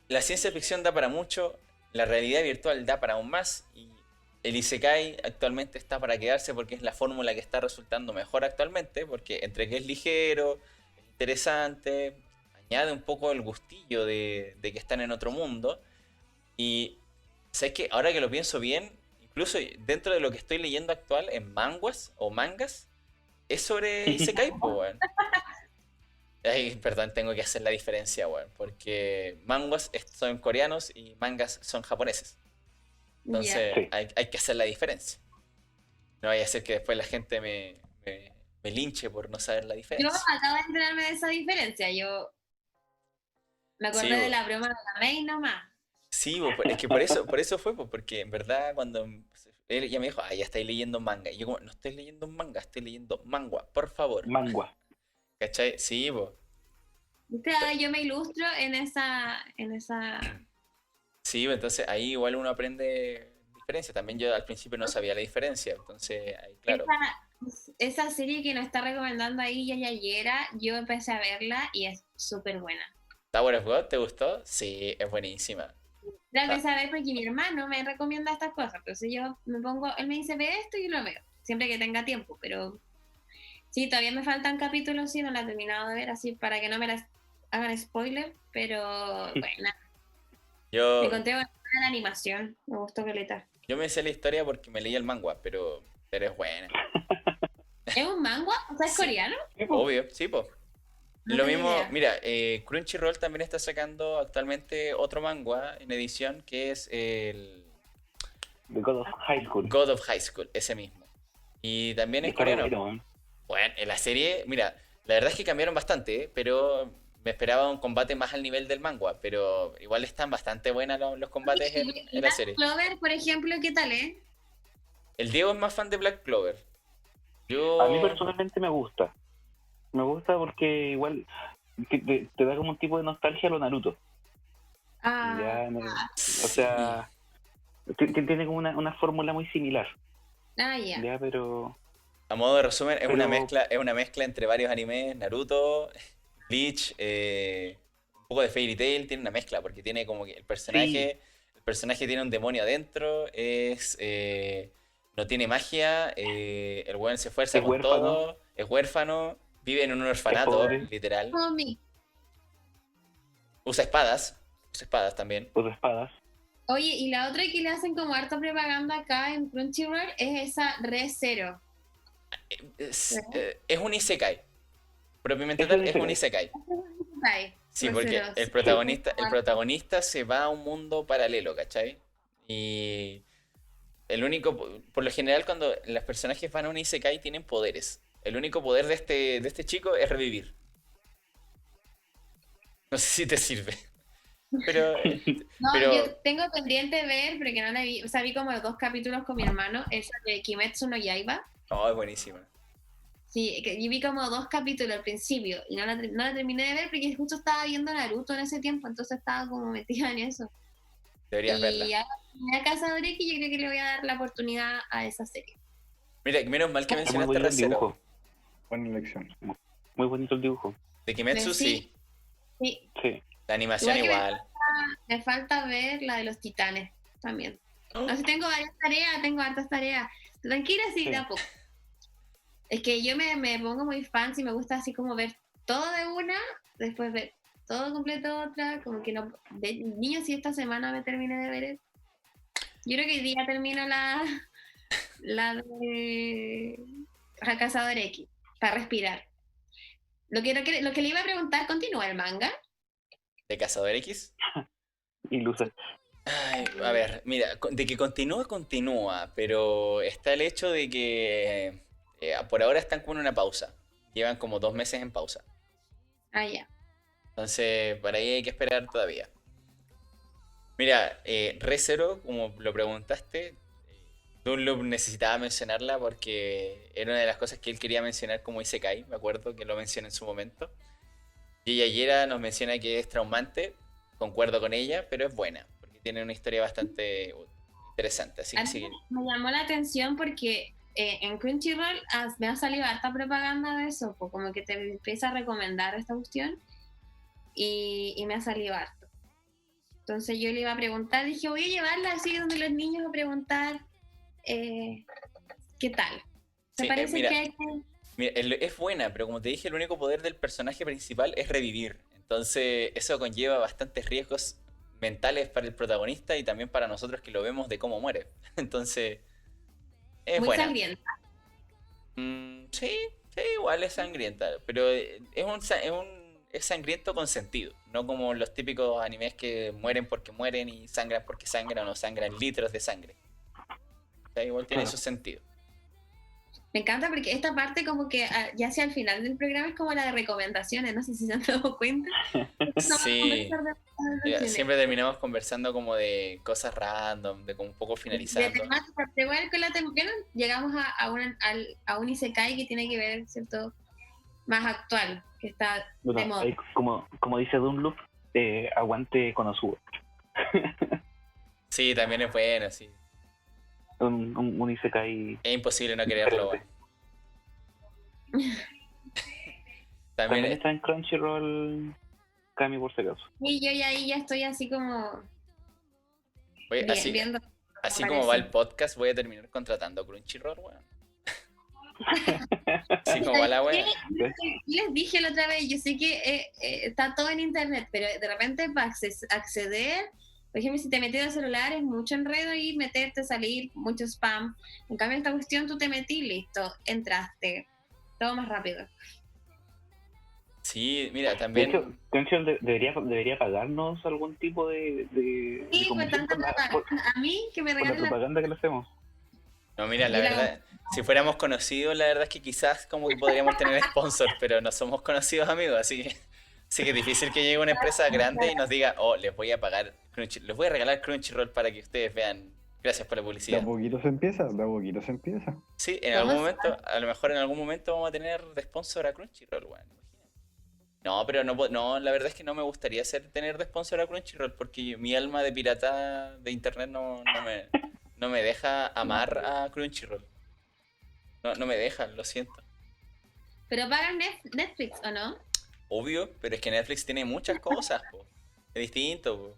la ciencia ficción da para mucho, la realidad virtual da para aún más y el Isekai actualmente está para quedarse porque es la fórmula que está resultando mejor actualmente, porque entre que es ligero, es interesante, añade un poco el gustillo de que están en otro mundo y sabes que ahora que lo pienso bien, incluso dentro de lo que estoy leyendo actual en manguas o mangas, es sobre Isekai, po, weón. Ay, perdón, tengo que hacer la diferencia, weón, porque manguas son coreanos y mangas son japoneses. Ya. Entonces Sí. hay que hacer la diferencia. No vaya a ser que después la gente me linche por no saber la Yo diferencia. acabo de enterarme de esa diferencia. Yo me Sí, acordé de bo. la broma de la reina nomás. Sí, bo, es que por eso fue, bo, porque en verdad cuando él ya me dijo, ah, ya estáis leyendo manga. Y yo como, no estoy leyendo un manga, estoy leyendo mangua, por favor. Mangua. ¿Cachai? Sí, bo. ¿Viste? Ahora yo me ilustro en esa. Sí, bo, entonces ahí igual uno aprende diferencia. También yo al principio no sabía la diferencia. Entonces, ahí claro. Esa serie que nos está recomendando ahí Yaya Yera, yo empecé a verla y es súper buena. Tower of God, ¿te gustó? Sí, es buenísima. La Ah, empecé a ver porque mi hermano me recomienda estas cosas. Entonces yo me pongo, él me dice, ve esto y lo veo. Siempre que tenga tiempo, pero sí, todavía me faltan capítulos, sí, no la he terminado de ver, así para que no me las hagan spoiler, pero bueno, me yo, conté buena la animación, me gustó caleta. yo me sé la historia porque me leí el manga, pero es buena. ¿Es un manga? O sea, ¿es Sí, coreano? Sí, po. obvio, sí, po. No Lo tenía mismo, idea. mira, Crunchyroll también está sacando actualmente otro manga en edición que es el The God of High School. God of High School, ese mismo. Y también Y es está re coreano. bueno, weón. Bueno, en la serie, mira, la verdad es que cambiaron bastante, pero me esperaba un combate más al nivel del manga, pero igual están bastante buenos los combates en la Black serie. Clover, por ejemplo, ¿qué tal, El Diego es más fan de Black Clover. A mí Yo, personalmente me gusta. Me gusta porque igual te da como un tipo de nostalgia a lo Naruto. Ah, Ya, o sí. sea, tiene como una fórmula muy similar. ya. Ya, A modo de resumen, pero es una mezcla entre varios animes, Naruto, Bleach, un poco de Fairy Tail, tiene una mezcla, porque tiene como que sí, el personaje tiene un demonio adentro, no tiene magia, el weón se esfuerza es con huérfano, todo, es huérfano, vive en un es orfanato, pobre, literal, Como mí. usa espadas también. usa espadas. Oye, y la otra que le hacen como harta propaganda acá en Crunchyroll es esa Re:Zero. Es un isekai. Propiamente Es un tal, es un isekai. isekai. Ay, Sí, porque Re:Zero, el sí. protagonista se va a un mundo paralelo, ¿cachai? Y el único, por lo general, cuando los personajes van a un isekai tienen poderes. El único poder de este chico es revivir. No sé si te sirve. Pero, No, yo pero, tengo pendiente ver, pero que no la vi, o sea, vi como 2 capítulos con mi hermano, esa de Kimetsu no Yaiba. oh, es buenísima. Sí, que yo vi como 2 capítulos al principio y no la terminé de ver porque justo estaba viendo Naruto en ese tiempo, entonces estaba como metida en eso. Deberías Y verla. ahora a Cazadoreki yo creo que le voy a dar la oportunidad a esa serie. Mira, menos mal que Es muy mencionaste bonito el Re:Zero. dibujo. Buena elección. Muy bonito el dibujo. De Kimetsu Sí, sí. sí. Sí. La animación Igual que igual. me falta ver la de los titanes también. No sé, tengo varias tareas, tengo hartas tareas. Tranquila, sí, de a poco. Es que yo me pongo muy fancy, me gusta así como ver todo de una, después ver todo completo de otra, como que no... De niño, si esta semana me terminé de ver... Yo creo que hoy día termino la de Cazador X, para respirar. Lo que le iba a preguntar, ¿continúa el manga? De Cazador X. Ilusa. Ay, a ver, mira, de que continúa, continúa, pero está el hecho de que por ahora están como en una pausa. Llevan como 2 meses en pausa. Ah, ya. Entonces, para ahí hay que esperar todavía. Mira, Re:Zero, como lo preguntaste, Dunlop necesitaba mencionarla porque era una de las cosas que él quería mencionar como Isekai, me acuerdo que lo mencioné en su momento. Y Yera nos menciona que es traumante, concuerdo con ella, pero es buena, porque tiene una historia bastante interesante, así A que mí sí. me llamó la atención porque en Crunchyroll me ha salido harta propaganda de eso, pues como que te empieza a recomendar esta cuestión y me ha salido harto. Entonces yo le iba a preguntar, dije, voy a llevarla así donde los niños a preguntar eh, qué tal. ¿Te Sí, parece mira, que hay que... mira, es buena, pero como te dije, el único poder del personaje principal es revivir. Entonces, eso conlleva bastantes riesgos mentales para el protagonista y también para nosotros que lo vemos de cómo muere. Entonces, es Muy buena. sangrienta. Sí, sí, igual es sangrienta, pero es sangriento con sentido, no como los típicos animes que mueren porque mueren y sangran porque sangran o sangran litros de sangre. O sea, igual tiene Claro. su sentido. Me encanta porque esta parte como que ya hacia el final del programa es como la de recomendaciones, no sé si se han dado cuenta. Empezamos a Sí, conversar de recomendaciones. siempre terminamos conversando como de cosas random, de como un poco De finalizando. temática, pero igual con la temática llegamos a un isekai que tiene que ver, ¿cierto? Más actual, que está de Bueno, moda. como dice Dunlop, aguante Konosuba. Sí, también es bueno, sí. Un isekai Es imposible no quererlo, diferente. bueno. También, También está en Crunchyroll, Kami por si acaso. Y yo ya ahí ya estoy así como oye, así, viendo. así como va el podcast, voy a terminar contratando Crunchyroll, weón. Así como va ¿Sabes la qué? wea. Yo les dije la otra vez, yo sé que está todo en internet, pero de repente para acceder, por ejemplo, si te metes al celular es mucho enredo y meterte, salir, mucho spam. En cambio, esta cuestión tú te metí, listo, entraste, todo más rápido. Sí, mira, De también. hecho, Crunchyroll debería pagarnos algún tipo de Sí, pues comisión tanta por la, plata. por, A mí que me por la regalen la... propaganda que le hacemos. No, mira, la Yo la verdad, si fuéramos conocidos, la verdad es que quizás como que podríamos tener sponsor, pero no somos conocidos amigos, así que es difícil que llegue una empresa grande y nos diga, oh, les voy a pagar les voy a regalar Crunchyroll para que ustedes vean. Gracias por la De a publicidad. poquito se empieza, de a poquito se empieza. Sí, en ¿Cómo algún se momento, a lo mejor en algún momento vamos a tener de sponsor a Crunchyroll, weón. Imagínate. No, pero no, la verdad es que no me gustaría tener de sponsor a Crunchyroll porque mi alma de pirata de internet no me deja amar a Crunchyroll. No me dejan, lo siento. Pero pagan Netflix, ¿o no? Obvio, pero es que Netflix tiene muchas cosas, po. Es distinto, po.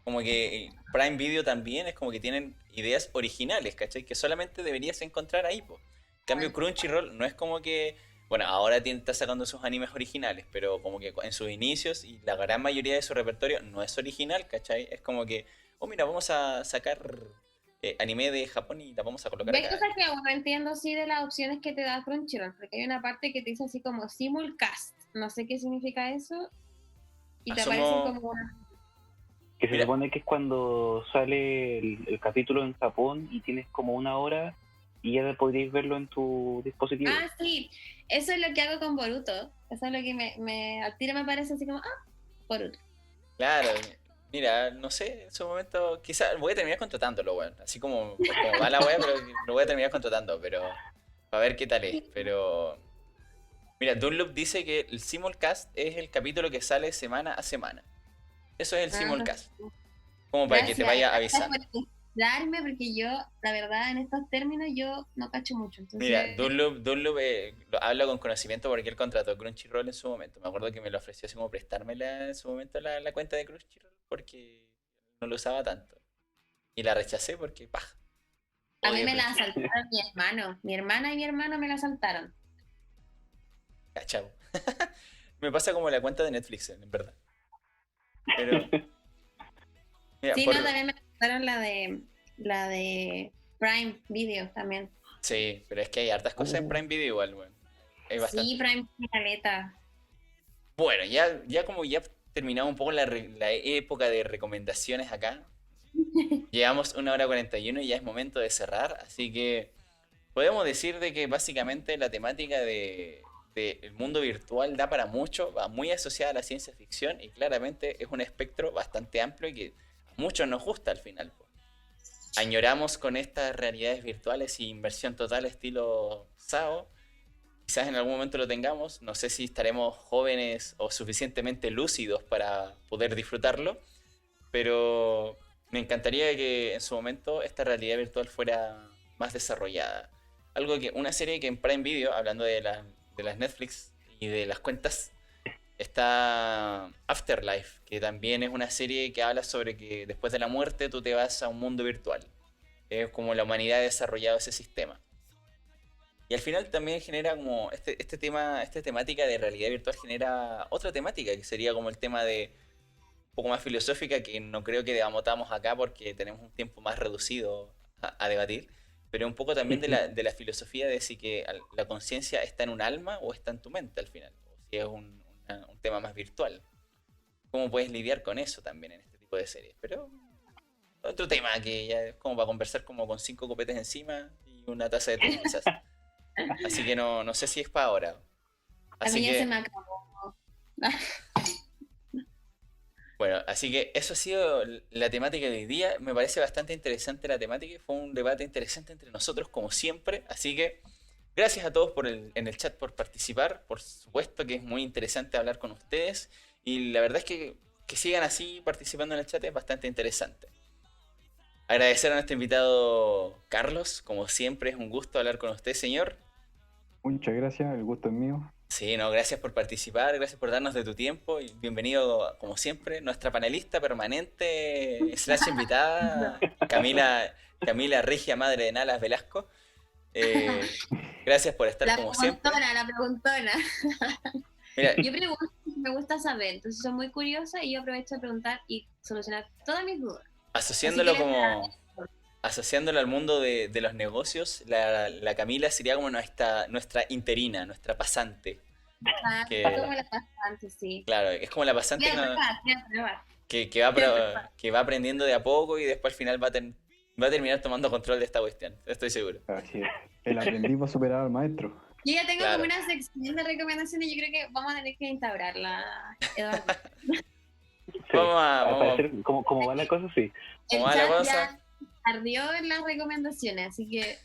Como que Prime Video también es como que tienen ideas originales, ¿cachai? Que solamente deberías encontrar ahí, po. En cambio, Crunchyroll no es como que... Bueno, ahora está sacando sus animes originales, pero como que en sus inicios y la gran mayoría de su repertorio no es original, ¿cachai? Es como que oh mira, vamos a sacar anime de Japón y la vamos a colocar Hay acá. cosas que aún no entiendo sí de las opciones que te da Crunchyroll, porque hay una parte que te dice así como simulcast, no sé qué significa eso, y te aparecen Asumo, como una... Que se mira, supone que es cuando sale el capítulo en Japón y tienes como 1 hora y ya podríais verlo en tu dispositivo. Ah, sí, eso es lo que hago con Boruto, eso es lo que al tiro me parece así como, Boruto. claro, mira, no sé, en su momento, quizás voy a terminar contratándolo, weón. Así como va la wea, pero lo voy a terminar contratando, pero para ver qué tal es. Pero, mira, Dunloop dice que el simulcast es el capítulo que sale semana a semana. Eso es el Ah, simulcast, como para que te vaya gracias avisando. por darme, porque yo, la verdad, en estos términos yo no cacho mucho, Mira, entonces... Dunloop lo habla con conocimiento porque él contrató Crunchyroll en su momento. Me acuerdo que me lo ofreció así como prestármela en su momento la cuenta de Crunchyroll porque no lo usaba tanto. Y la rechacé porque, paja. A mí Odio me la Crunchyroll. asaltaron mi hermano, mi hermana y mi hermano me la asaltaron. Cachao. Me pasa como la cuenta de Netflix, en verdad. Pero, mira, Sí, no, también me asaltaron la de Prime Video también. sí, pero es que hay hartas cosas en Prime Video igual, weón. Hay Sí, bastante. Prime Caleta. Bueno, ya como ya terminamos un poco la época de recomendaciones acá. Llevamos 1 hora 41 y ya es momento de cerrar, así que podemos decir de que básicamente la temática de el mundo virtual da para mucho, va muy asociada a la ciencia ficción y claramente es un espectro bastante amplio y que a muchos nos gusta al final, po. Añoramos con estas realidades virtuales y inversión total estilo SAO. Quizás en algún momento lo tengamos, no sé si estaremos jóvenes o suficientemente lúcidos para poder disfrutarlo, pero me encantaría que en su momento esta realidad virtual fuera más desarrollada. Una serie que en Prime Video, hablando de las Netflix y de las cuentas, está Afterlife, que también es una serie que habla sobre que después de la muerte tú te vas a un mundo virtual. Es como la humanidad ha desarrollado ese sistema. Y al final también genera como este tema, esta temática de realidad virtual genera otra temática, que sería como el tema de un poco más filosófica, que no creo que debatamos acá porque tenemos un tiempo más reducido a debatir, pero un poco también de la filosofía de si que la conciencia está en un alma o está en tu mente al final, o si es un tema más virtual. ¿Cómo puedes lidiar con eso también en este tipo de series? Pero otro tema que ya es como para conversar como con 5 copetes encima y una taza de té quizás. Así que no sé si es para ahora. A mí Así ya se que, me acabó. bueno, así que eso ha sido la temática de hoy día. Me parece bastante interesante la temática. Fue un debate interesante entre nosotros, como siempre. Así que gracias a todos en el chat por participar. Por supuesto que es muy interesante hablar con ustedes. Y la verdad es que sigan así participando en el chat es bastante interesante. Agradecer a nuestro invitado Carlos. Como siempre, es un gusto hablar con usted, señor. Muchas gracias, el gusto es mío. Sí, no, gracias por participar, gracias por darnos de tu tiempo y bienvenido, como siempre, nuestra panelista permanente, slash invitada, Camila Regia, madre de Nalas Velasco. Eh, gracias por estar como siempre. La preguntona. Mira, Yo pregunto, me gusta saber, entonces soy muy curiosa y yo aprovecho de preguntar y solucionar todas mis dudas. asociándolo Así que como, asociándolo al mundo de los negocios, la Camila sería como nuestra interina, nuestra pasante. como Que, la pasante, sí. claro, es como la pasante Voy a probar, voy a probar. que va aprendiendo de a poco y después al final va a terminar tomando control de esta cuestión, estoy seguro. Así es. El aprendiz va a superar al maestro. Yo ya tengo Claro. como una sección de recomendaciones y yo creo que vamos a tener que instaurarla, Eduardo. Sí, Vamos a- al vamos a- parecer, como va la cosa, sí. ¿Cómo El va la chat cosa? ya ardió en las recomendaciones, así que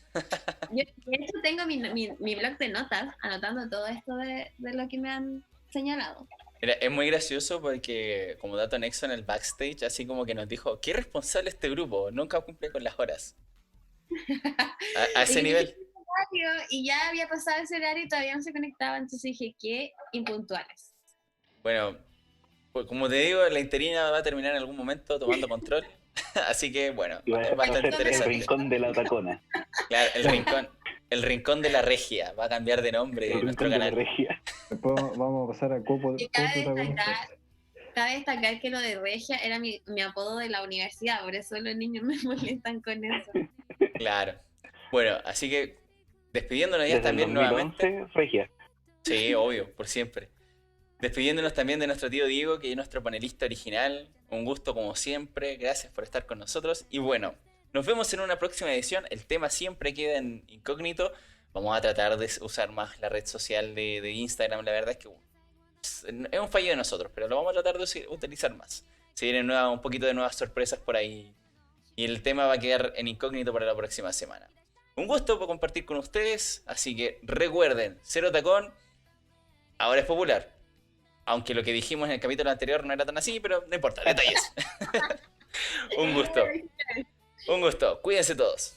yo de hecho tengo mi blog de notas anotando todo esto de lo que me han señalado. Mira, es muy gracioso porque como dato anexo en el backstage, así como que nos dijo, qué irresponsable este grupo, nunca cumple con las horas. A ese Y nivel. dije, y ya había pasado ese horario y todavía no se conectaba, entonces dije, qué impuntuales. Bueno, pues como te digo, la interina va a terminar en algún momento tomando control. Así que bueno, Y va es a bastante ser el interesante. rincón de la tacona. Claro, el rincón de la regia va a cambiar de nombre El nuestro rincón de la canal. regia. Después vamos a pasar a Y cabe coprotagonistas. destacar, cabe destacar que lo de Regia era mi apodo de la universidad, por eso los niños me molestan con eso. Claro. Bueno, así que despidiéndonos ya Desde el también 2011, nuevamente. Regia. Sí, obvio, por siempre. Despidiéndonos también de nuestro tío Diego, que es nuestro panelista original. Un gusto como siempre. Gracias por estar con nosotros. Y bueno, nos vemos en una próxima edición. El tema siempre queda en incógnito. Vamos a tratar de usar más la red social de Instagram. La verdad es que es un fallo de nosotros, pero lo vamos a tratar de utilizar más. Se vienen un poquito de nuevas sorpresas por ahí. Y el tema va a quedar en incógnito para la próxima semana. Un gusto por compartir con ustedes. Así que recuerden, Cero Tacón ahora es popular. Aunque lo que dijimos en el capítulo anterior no era tan así, pero no importa, detalles. Un gusto. Un gusto. Cuídense todos.